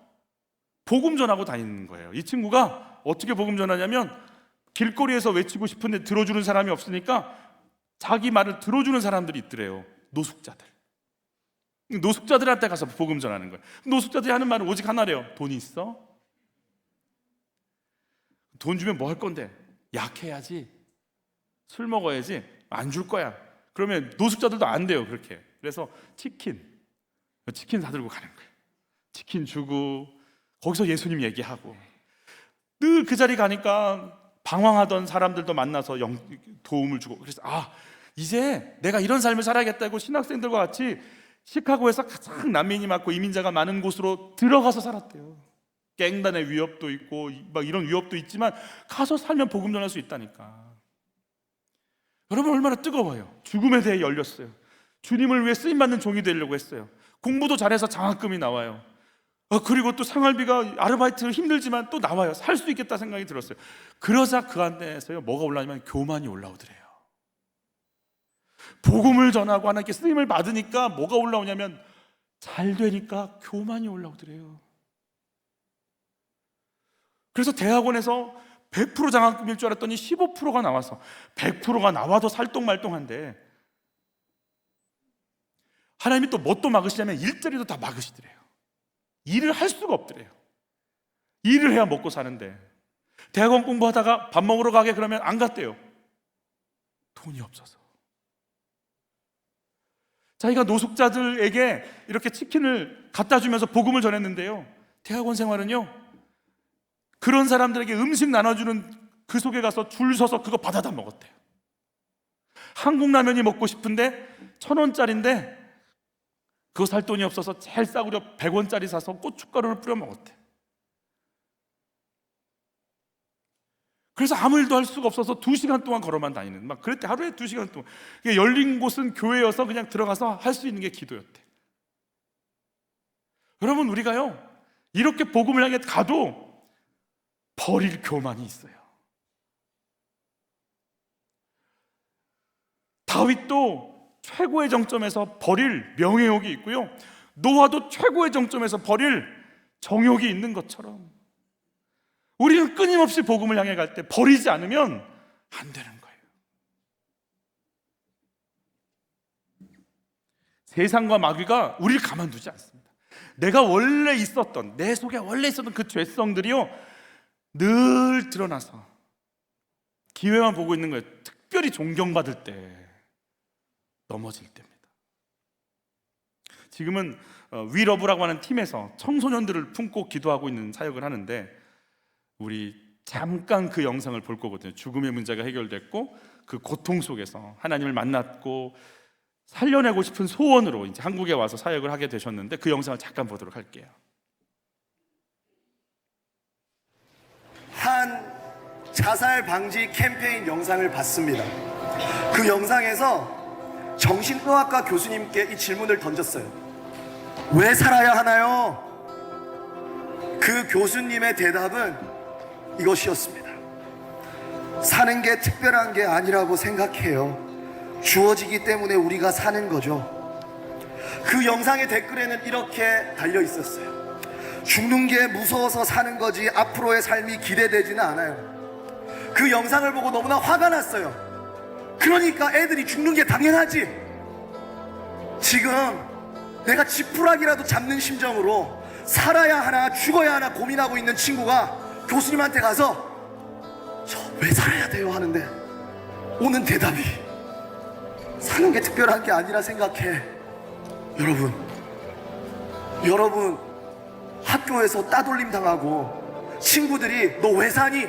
복음 전하고 다니는 거예요. 이 친구가 어떻게 복음 전하냐면, 길거리에서 외치고 싶은데 들어주는 사람이 없으니까 자기 말을 들어주는 사람들이 있더래요. 노숙자들한테 가서 복음 전하는 거예요. 노숙자들이 하는 말은 오직 하나래요. 돈 있어? 돈 주면 뭐 할 건데? 약해야지, 술 먹어야지, 안 줄 거야. 그러면 노숙자들도 안 돼요, 그렇게. 그래서 치킨 사들고 가는 거예요. 치킨 주고 거기서 예수님 얘기하고, 늘 그 자리 가니까 방황하던 사람들도 만나서 도움을 주고. 그래서 이제 내가 이런 삶을 살아야겠다고 신학생들과 같이 시카고에서 가장 난민이 많고 이민자가 많은 곳으로 들어가서 살았대요. 갱단의 위협도 있고 막 이런 위협도 있지만 가서 살면 복음 전할 수 있다니까. 여러분, 얼마나 뜨거워요. 죽음에 대해 열렸어요. 주님을 위해 쓰임받는 종이 되려고 했어요. 공부도 잘해서 장학금이 나와요. 그리고 또 생활비가 아르바이트 힘들지만 또 나와요. 살 수 있겠다 생각이 들었어요. 그러자 그 안에서요 뭐가 올라오냐면 교만이 올라오더래요. 복음을 전하고 하나님께 쓰임을 받으니까 뭐가 올라오냐면 잘 되니까 교만이 올라오더래요. 그래서 대학원에서 100% 장학금일 줄 알았더니 15%가 나와서 100%가 나와도 살똥말똥한데 하나님이 또 뭣도 막으시냐면 일자리도 다 막으시더래요. 일을 할 수가 없더래요. 일을 해야 먹고 사는데 대학원 공부하다가 밥 먹으러 가게 그러면 안 갔대요. 돈이 없어서. 자기가 노숙자들에게 이렇게 치킨을 갖다 주면서 복음을 전했는데요, 대학원 생활은요 그런 사람들에게 음식 나눠주는 그 속에 가서 줄 서서 그거 받아다 먹었대요. 한국 라면이 먹고 싶은데 1,000원짜리인데 그거 살 돈이 없어서 제일 싸구려 100원짜리 사서 고춧가루를 뿌려 먹었대. 그래서 아무 일도 할 수가 없어서 2시간 동안 걸어만 다니는, 막 그랬대. 하루에 2시간 동안. 열린 곳은 교회여서 그냥 들어가서 할 수 있는 게 기도였대. 여러분, 우리가요 이렇게 복음을 향해 가도 버릴 교만이 있어요. 다윗도 최고의 정점에서 버릴 명예욕이 있고요, 노아도 최고의 정점에서 버릴 정욕이 있는 것처럼 우리는 끊임없이 복음을 향해 갈 때 버리지 않으면 안 되는 거예요. 세상과 마귀가 우리를 가만두지 않습니다. 내가 원래 있었던, 내 속에 원래 있었던 그 죄성들이요 늘 드러나서 기회만 보고 있는 거예요. 특별히 존경받을 때, 넘어질 때입니다. 지금은 위러브라고 하는 팀에서 청소년들을 품고 기도하고 있는 사역을 하는데, 우리 잠깐 그 영상을 볼 거거든요. 죽음의 문제가 해결됐고 그 고통 속에서 하나님을 만났고 살려내고 싶은 소원으로 이제 한국에 와서 사역을 하게 되셨는데, 그 영상을 잠깐 보도록 할게요. 한 자살 방지 캠페인 영상을 봤습니다. 그 영상에서 정신의학과 교수님께 이 질문을 던졌어요. 왜 살아야 하나요? 그 교수님의 대답은 이것이었습니다. 사는 게 특별한 게 아니라고 생각해요. 주어지기 때문에 우리가 사는 거죠. 그 영상의 댓글에는 이렇게 달려 있었어요. 죽는 게 무서워서 사는 거지 앞으로의 삶이 기대되지는 않아요. 그 영상을 보고 너무나 화가 났어요. 그러니까 애들이 죽는 게 당연하지. 지금 내가 지푸라기라도 잡는 심정으로 살아야 하나 죽어야 하나 고민하고 있는 친구가 교수님한테 가서 저 왜 살아야 돼요 하는데 오는 대답이 사는 게 특별한 게 아니라 생각해. 여러분 학교에서 따돌림 당하고 친구들이 너 왜 사니?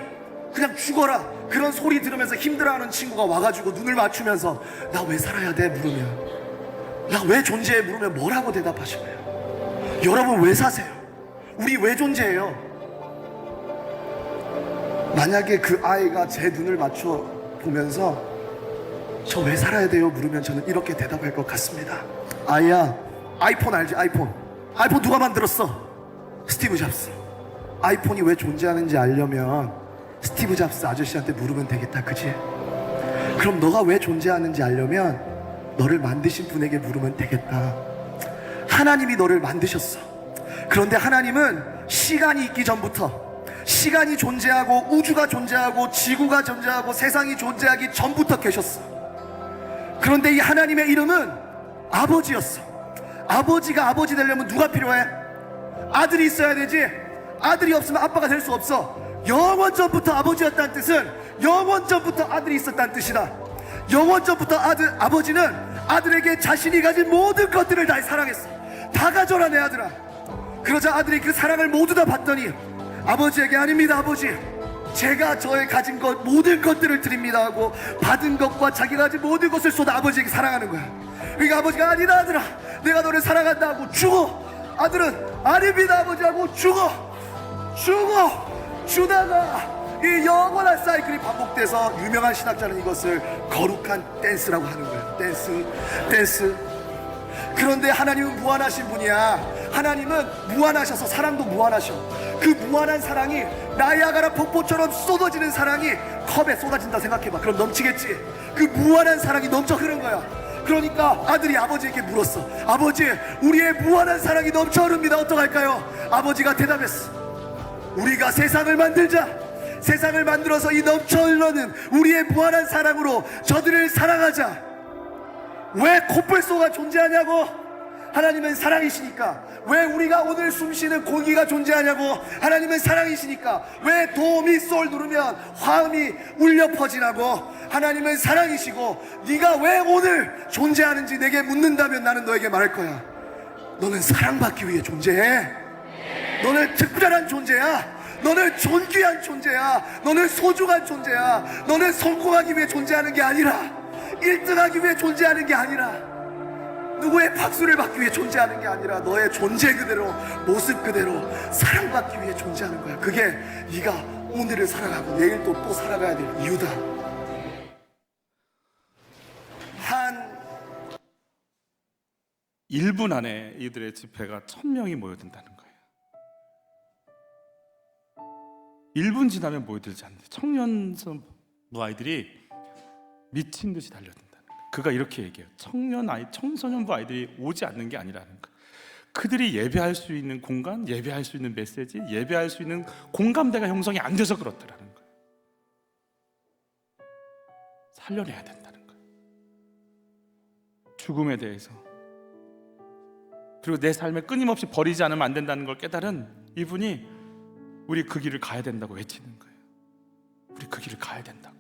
그냥 죽어라 그런 소리 들으면서 힘들어하는 친구가 와가지고 눈을 맞추면서 나 왜 살아야 돼 물으면, 나 왜 존재해 물으면 뭐라고 대답하실래요? 여러분 왜 사세요? 우리 왜 존재해요? 만약에 그 아이가 제 눈을 맞춰 보면서 저 왜 살아야 돼요 물으면 저는 이렇게 대답할 것 같습니다. 아이야, 아이폰 알지? 아이폰 누가 만들었어? 스티브 잡스. 아이폰이 왜 존재하는지 알려면 스티브 잡스 아저씨한테 물으면 되겠다, 그지? 그럼 너가 왜 존재하는지 알려면 너를 만드신 분에게 물으면 되겠다. 하나님이 너를 만드셨어. 그런데 하나님은 시간이 있기 전부터, 시간이 존재하고 우주가 존재하고 지구가 존재하고 세상이 존재하기 전부터 계셨어. 그런데 이 하나님의 이름은 아버지였어. 아버지가 아버지 되려면 누가 필요해? 아들이 있어야 되지. 아들이 없으면 아빠가 될 수 없어. 영원 전부터 아버지였다는 뜻은 영원 전부터 아들이 있었다는 뜻이다. 영원 전부터 아버지는 아들에게 자신이 가진 모든 것들을 다 사랑했어. 다 가져라 내 아들아. 그러자 아들이 그 사랑을 모두 다 받더니 아버지에게 아닙니다 아버지, 제가 저의 가진 것 모든 것들을 드립니다 하고 받은 것과 자기가 가진 모든 것을 쏟아 아버지에게 사랑하는 거야. 그러니까 아버지가 아니다 아들아 내가 너를 사랑한다 하고 죽어. 아들은 아닙니다 아버지 하고 주다가 이 영원한 사이클이 반복돼서 유명한 신학자는 이것을 거룩한 댄스라고 하는 거예요. 댄스. 그런데 하나님은 무한하신 분이야. 하나님은 무한하셔서 사랑도 무한하셔. 그 무한한 사랑이 나이아가라 폭포처럼 쏟아지는 사랑이 컵에 쏟아진다 생각해봐. 그럼 넘치겠지. 그 무한한 사랑이 넘쳐 흐른 거야. 그러니까 아들이 아버지에게 물었어. 아버지, 우리의 무한한 사랑이 넘쳐 흐릅니다. 어떡할까요? 아버지가 대답했어. 우리가 세상을 만들자. 세상을 만들어서 이 넘쳐 흐르는 우리의 무한한 사랑으로 저들을 사랑하자. 왜 코뿔소가 존재하냐고? 하나님은 사랑이시니까. 왜 우리가 오늘 숨쉬는 공기가 존재하냐고? 하나님은 사랑이시니까. 왜 도미 솔 누르면 화음이 울려 퍼지냐고? 하나님은 사랑이시고. 네가 왜 오늘 존재하는지 내게 묻는다면 나는 너에게 말할 거야. 너는 사랑받기 위해 존재해. 너는 특별한 존재야. 너는 존귀한 존재야. 너는 소중한 존재야. 너는 성공하기 위해 존재하는 게 아니라, 1등하기 위해 존재하는 게 아니라, 누구의 박수를 받기 위해 존재하는 게 아니라, 너의 존재 그대로, 모습 그대로 사랑받기 위해 존재하는 거야. 그게 네가 오늘을 살아가고 내일 또 살아가야 될 이유다. 한 1분 안에 이들의 집회가 1000명이 모여든다는 거예요. 1분 지나면 모여들지 않는데 청년부 아이들이 미친 듯이 달려든다는 거예요. 그가 이렇게 얘기해요. 청소년부 아이들이 오지 않는 게 아니라는 거예요. 그들이 예배할 수 있는 공간, 예배할 수 있는 메시지, 예배할 수 있는 공감대가 형성이 안 돼서 그렇더라는 거예요. 살려내야 된다는 거예요. 죽음에 대해서, 그리고 내 삶에 끊임없이 버리지 않으면 안 된다는 걸 깨달은 이분이 우리 그 길을 가야 된다고 외치는 거예요. 우리 그 길을 가야 된다고.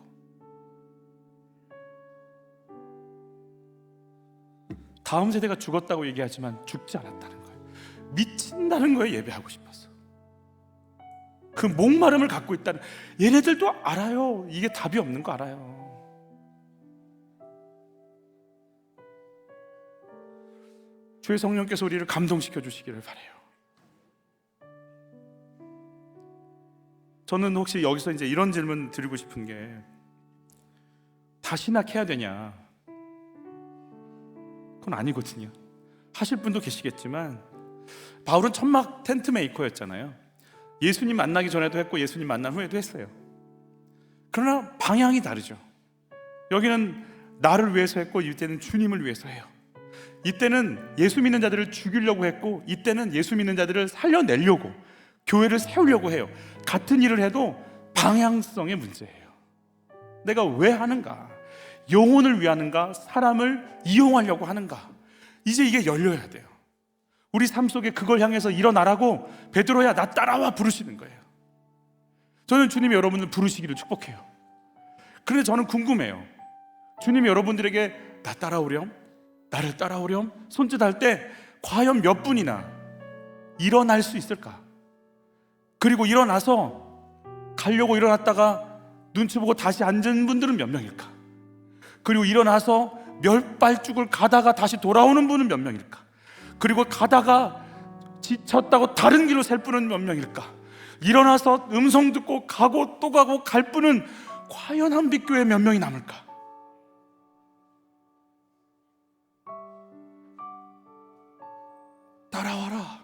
다음 세대가 죽었다고 얘기하지만 죽지 않았다는 거예요. 미친다는 거에 예배하고 싶었어. 그 목마름을 갖고 있다는. 얘네들도 알아요. 이게 답이 없는 거 알아요. 주의 성령께서 우리를 감동시켜 주시기를 바라요. 저는 혹시 여기서 이제 이런 질문 드리고 싶은 게, 다 신학해야 되냐? 그건 아니거든요. 하실 분도 계시겠지만, 바울은 천막 텐트 메이커였잖아요. 예수님 만나기 전에도 했고 예수님 만난 후에도 했어요. 그러나 방향이 다르죠. 여기는 나를 위해서 했고 이때는 주님을 위해서 해요. 이때는 예수 믿는 자들을 죽이려고 했고 이때는 예수 믿는 자들을 살려내려고, 교회를 세우려고 해요. 같은 일을 해도 방향성의 문제예요. 내가 왜 하는가? 영혼을 위하는가? 사람을 이용하려고 하는가? 이제 이게 열려야 돼요. 우리 삶 속에 그걸 향해서 일어나라고 베드로야 나 따라와 부르시는 거예요. 저는 주님이 여러분을 부르시기를 축복해요. 그런데 저는 궁금해요. 주님이 여러분들에게 나 따라오렴? 나를 따라오렴? 손짓할 때 과연 몇 분이나 일어날 수 있을까? 그리고 일어나서 가려고 일어났다가 눈치 보고 다시 앉은 분들은 몇 명일까? 그리고 일어나서 멸발죽을 가다가 다시 돌아오는 분은 몇 명일까? 그리고 가다가 지쳤다고 다른 길로 셀 분은 몇 명일까? 일어나서 음성 듣고 가고 또 가고 갈 분은 과연 한빛교회 몇 명이 남을까? 따라와라.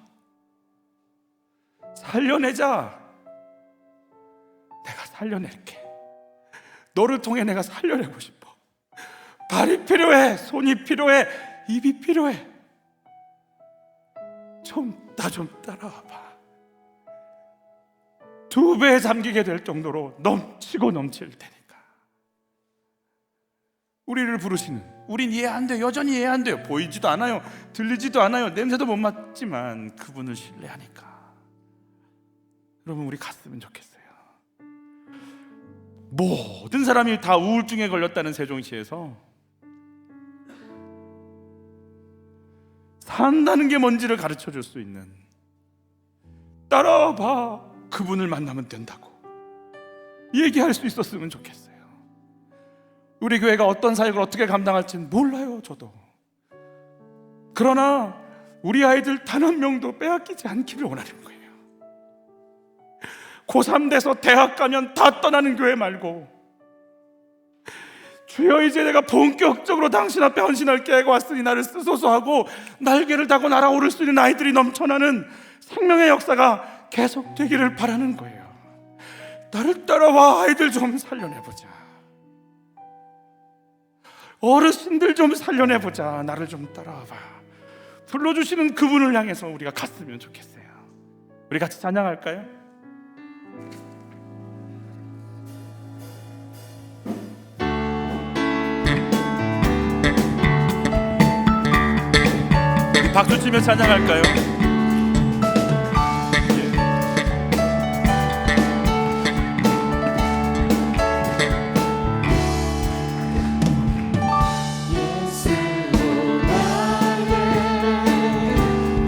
살려내자. 내가 살려낼게. 너를 통해 내가 살려내고 싶어. 발이 필요해. 손이 필요해. 입이 필요해. 나 좀 따라와봐. 2배에 잠기게 될 정도로 넘치고 넘칠 테니까. 우리를 부르시는, 우린 이해 안 돼요. 여전히 이해 안 돼요. 보이지도 않아요. 들리지도 않아요. 냄새도 못 맡지만 그분을 신뢰하니까. 여러분, 우리 갔으면 좋겠어요. 모든 사람이 다 우울증에 걸렸다는 세종시에서 산다는 게 뭔지를 가르쳐 줄 수 있는, 따라와봐, 그분을 만나면 된다고 얘기할 수 있었으면 좋겠어요. 우리 교회가 어떤 사역을 어떻게 감당할지는 몰라요, 저도. 그러나 우리 아이들 단 한 명도 빼앗기지 않기를 원하는 거예요. 고3 돼서 대학 가면 다 떠나는 교회 말고 주여, 이제 내가 본격적으로 당신 앞에 헌신할 계획 왔으니 나를 쓰소서 하고 날개를 달고 날아오를 수 있는 아이들이 넘쳐나는 생명의 역사가 계속되기를 바라는 거예요. 나를 따라와. 아이들 좀 살려내보자. 어르신들 좀 살려내보자. 나를 좀 따라와봐. 불러주시는 그분을 향해서 우리가 갔으면 좋겠어요. 우리 같이 찬양할까요? 박수 치며 찬양할까요?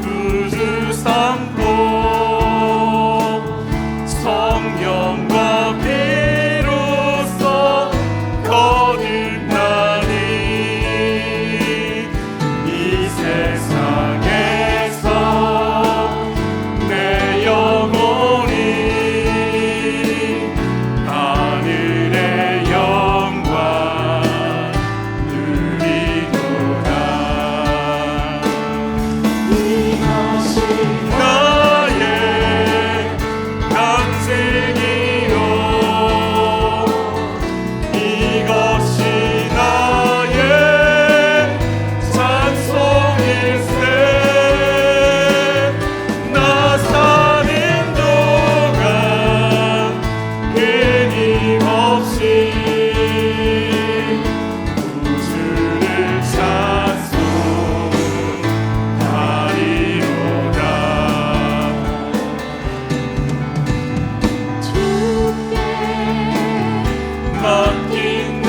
구주 삼고 성령과 피로써 거듭나니 이 세상에서 내 영혼이 하늘의 영광 누리도다. 나의 간증이요, 이것이 나의 찬송일세. 나 사는 동안 끊임없이 구주를 찬송하리로다. 맡긴 내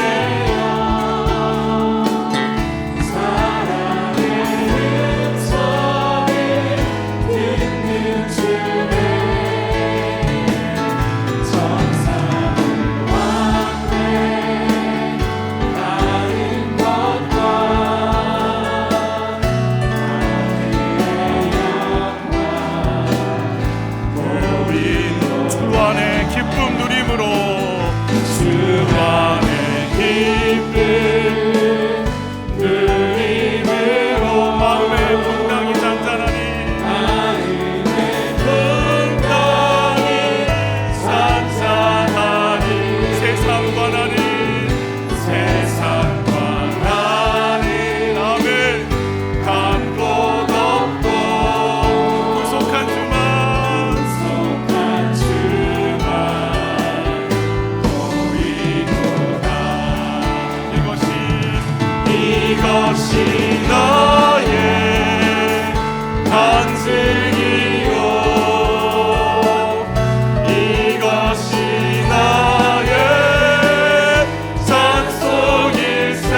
사랑의 음성을 듣는 주네. 천사는 왕래 다른 것과 주 안에 기쁨 누림으로, 주 안에 기쁨 누림으로 마음의 풍랑이 잔잔하니, 풍랑이 잔잔하니 세상과 나는 아멘. 간 곳 없고 구속한 주만 이것이 나의 간증이요, 이것이 나의 찬송일세.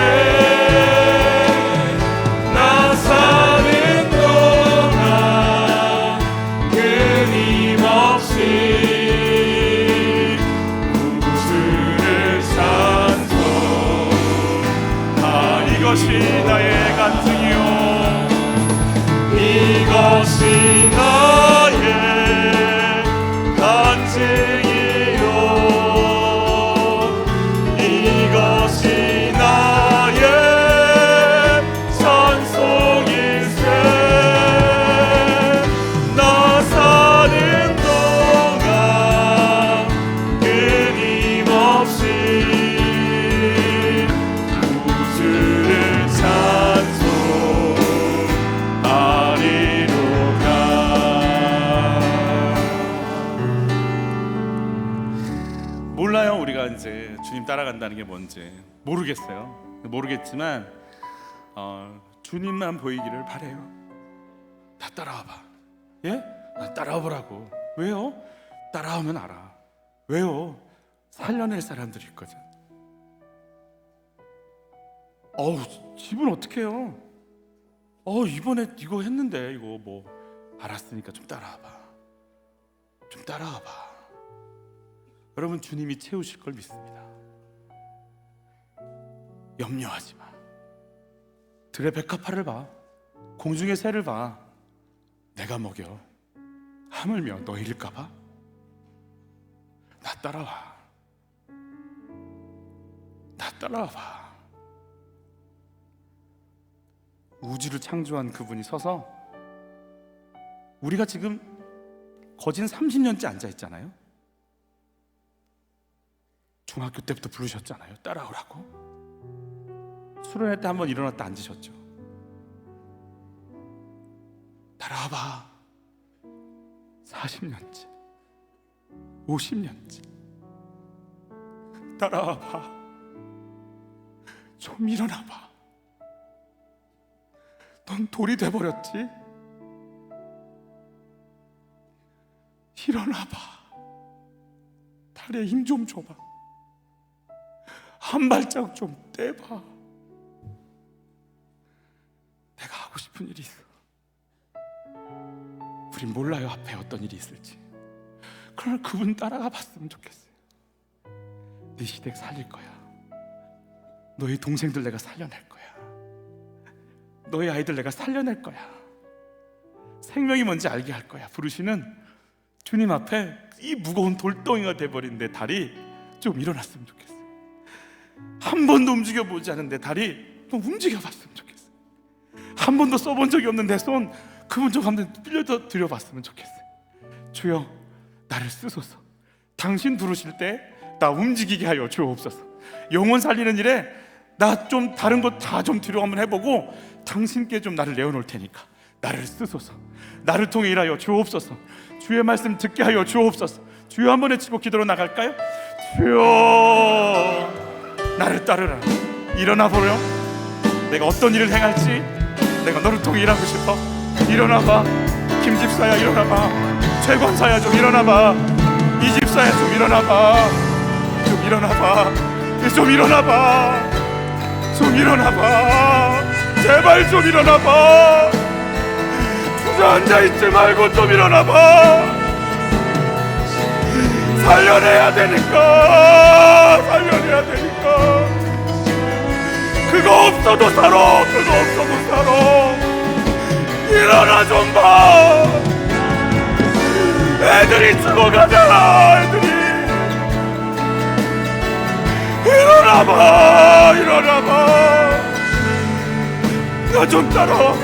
나 사는 동안 끊임없이 구주를 찬송하리. 이것이 나의 간증이요, 이것이 나의 간증이요, 이것이 나의 찬송일세. 나 사는 동안 끊임없이 구주를 찬송하리로다. 몰라요. 우리가 이제 주님 따라간다는 게 뭔지 모르겠지만 주님만 보이기를 바래요. 나 따라와봐. 예? 나 따라와보라고. 왜요? 따라오면 알아. 왜요? 살려낼 사람들이 있거든. 집은 어떻게 해요? 이번에 이거 했는데 이거 뭐 알았으니까 좀 따라와봐. 여러분, 주님이 채우실 걸 믿습니다. 염려하지 마. 들의 백합화를 봐. 공중의 새를 봐. 내가 먹여. 하물며 너희일까 봐? 나 따라와. 나 따라와봐. 우주를 창조한 그분이 서서 우리가 지금 거진 30년째 앉아 있잖아요. 중학교 때부터 부르셨잖아요. 따라오라고. 수련회 때 한번 일어났다 앉으셨죠. 따라와봐. 40년째 50년째 따라와봐. 좀 일어나봐. 넌 돌이 돼버렸지? 일어나봐. 다리에 힘 좀 줘봐. 한 발짝 좀 떼봐. 내가 하고 싶은 일이 있어. 우린 몰라요 앞에 어떤 일이 있을지. 그러나 그분 따라가 봤으면 좋겠어요. 네 시댁 살릴 거야. 너희 동생들 내가 살려낼 거야. 너희 아이들 내가 살려낼 거야. 생명이 뭔지 알게 할 거야. 부르시는 주님 앞에 이 무거운 돌덩이가 돼버린 내 다리 좀 일어났으면 좋겠어요. 한 번도 움직여보지 않은 내 다리 좀 움직여봤으면 좋겠어요. 한 번도 써본 적이 없는 내 손 그분 좀 한번 빌려 드려봤으면 좋겠어요. 주여 나를 쓰소서. 당신 부르실 때 나 움직이게 하여 주옵소서. 영혼 살리는 일에 나 좀 다른 것 다 좀 뒤로 한번 해보고 당신께 좀 나를 내어놓을 테니까 나를 쓰소서. 나를 통해 일하여 주옵소서. 주의 말씀 듣게 하여 주옵소서. 주여 한번 외치고 기도로 나갈까요? 주여 나를 따르라. 일어나 보려. 내가 어떤 일을 행할지 내가 너를 통해 일하고 싶어. 일어나봐. 김집사야 일어나봐. 최권사야 좀 일어나봐. 이집사야 좀 일어나봐. 좀 일어나봐. 좀 일어나봐. 좀 일어나봐. 제발 좀 일어나봐. 주저앉아있지 말고 좀 일어나봐. 살려내야 되니까. 살려내야 되니까. 그거 없어도 살아. 그거 없어도 살아. 일어나 좀 봐. 애들이 죽어가잖아. 애들이. 일어나봐. 일어나봐. 나 좀 따라와봐.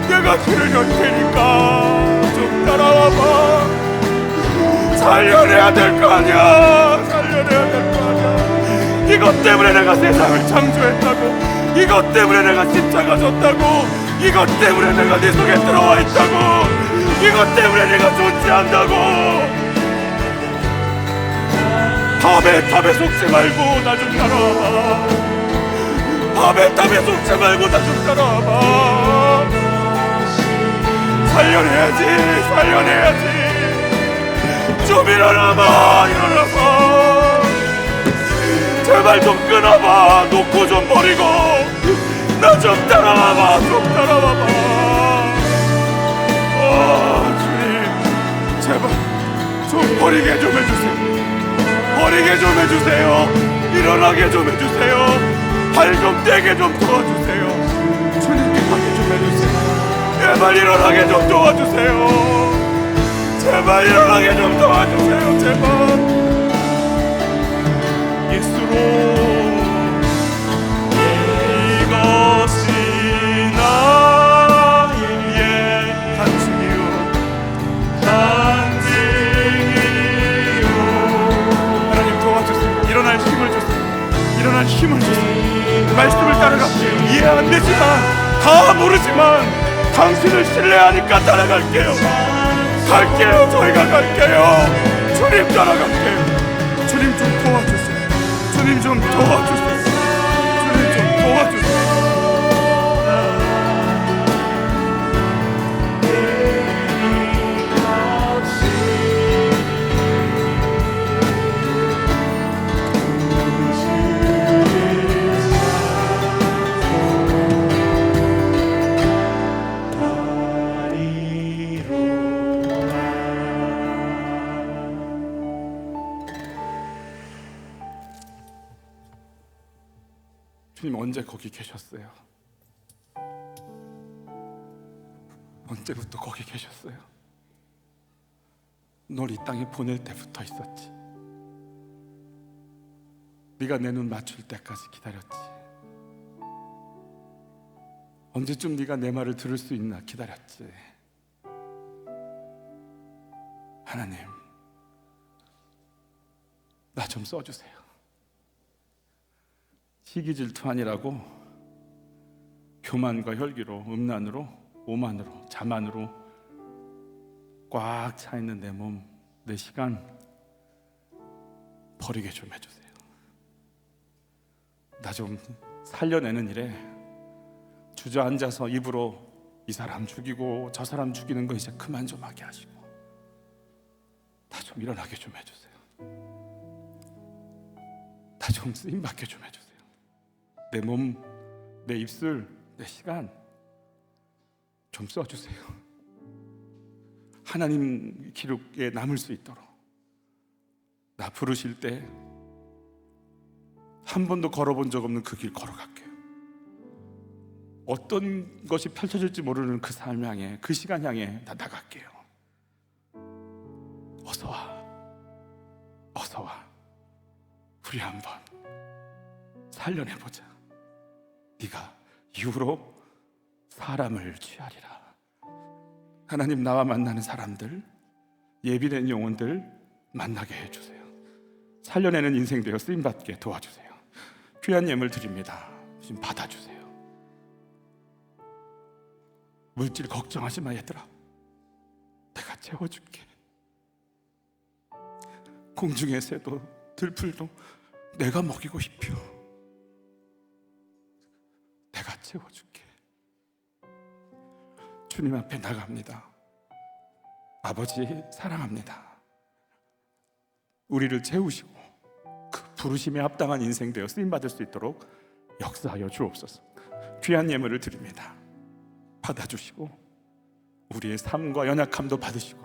내가 길을 열 테니까 좀 따라와봐. 살려내야 될 거 아니야. 살려내야 될 거 아니야. 이것 때문에 내가 세상을 창조했다고. 이것 때문에 내가 십자가 졌다고. 이것 때문에 내가 네 속에 들어와 있다고. 이것 때문에 내가 존재한다고. 탑에 속지 말고 나 좀 따라와봐. 탑에 속지 말고 나 좀 따라와봐. 살려내야지. 살려내야지. 좀 일어나봐. 일어나봐. 제발 좀 끊어봐. 놓고 좀 버리고 나 좀 따라와봐. 좀 따라와봐. 주님 제발 좀 버리게 좀 해주세요. 버리게 좀 해주세요. 일어나게 좀 해주세요. 발 좀 떼게 좀 도와주세요. 주님께 가게 좀 해주세요. 제발 일어나게 좀 도와주세요. 제발 일어나게 좀 도와주세요. 제발 예수로 이것이 나의 간증이요 간증이요. 하나님 도와주세요. 일어날 힘을 주세요. 일어날 힘을 주세요. 말씀을 따라가 이해 안 되지만 다 모르지만 당신을 신뢰하니까 따라갈게요. 갈게요. 저희가 갈게요. 주님 따라갈게요. 주님 좀 도와주세요. 주님 좀 도와주세요. 주님 좀 도와주세요. 주님 언제 거기 계셨어요? 언제부터 거기 계셨어요? 널 이 땅에 보낼 때부터 있었지. 네가 내 눈 맞출 때까지 기다렸지. 언제쯤 네가 내 말을 들을 수 있나 기다렸지. 하나님, 나 좀 써주세요. 시기 질투 아니라고 교만과 혈기로, 음란으로, 오만으로, 자만으로 꽉 차 있는 내 몸, 내 시간 버리게 좀 해주세요. 나 좀 살려내는 일에 주저앉아서 입으로 이 사람 죽이고 저 사람 죽이는 거 이제 그만 좀 하게 하시고 나 좀 일어나게 좀 해주세요. 나 좀 쓰임받게 좀 해주세요. 내 몸, 내 입술, 내 시간 좀 써주세요. 하나님 기록에 남을 수 있도록 나 부르실 때 한 번도 걸어본 적 없는 그 길 걸어갈게요. 어떤 것이 펼쳐질지 모르는 그 삶 향해, 그 시간 향해 나 나갈게요. 어서 와, 어서 와. 우리 한번 살려내보자. 네가 이후로 사람을 취하리라. 하나님, 나와 만나는 사람들, 예비된 영혼들 만나게 해주세요. 살려내는 인생 되어 쓰임받게 도와주세요. 귀한 예물 드립니다. 지금 받아주세요. 물질 걱정하지 마 얘들아. 내가 채워줄게. 공중의 새도 들풀도 내가 먹이고 싶어. 내가 채워줄게. 주님 앞에 나갑니다. 아버지 사랑합니다. 우리를 채우시고 그 부르심에 합당한 인생 되어 쓰임받을 수 있도록 역사하여 주옵소서. 귀한 예물을 드립니다. 받아주시고 우리의 삶과 연약함도 받으시고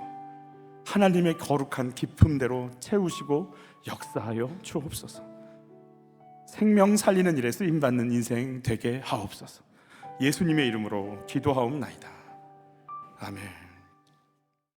하나님의 거룩한 기품대로 채우시고 역사하여 주옵소서. 생명 살리는 일에 쓰임받는 인생 되게 하옵소서. 예수님의 이름으로 기도하옵나이다. 아멘.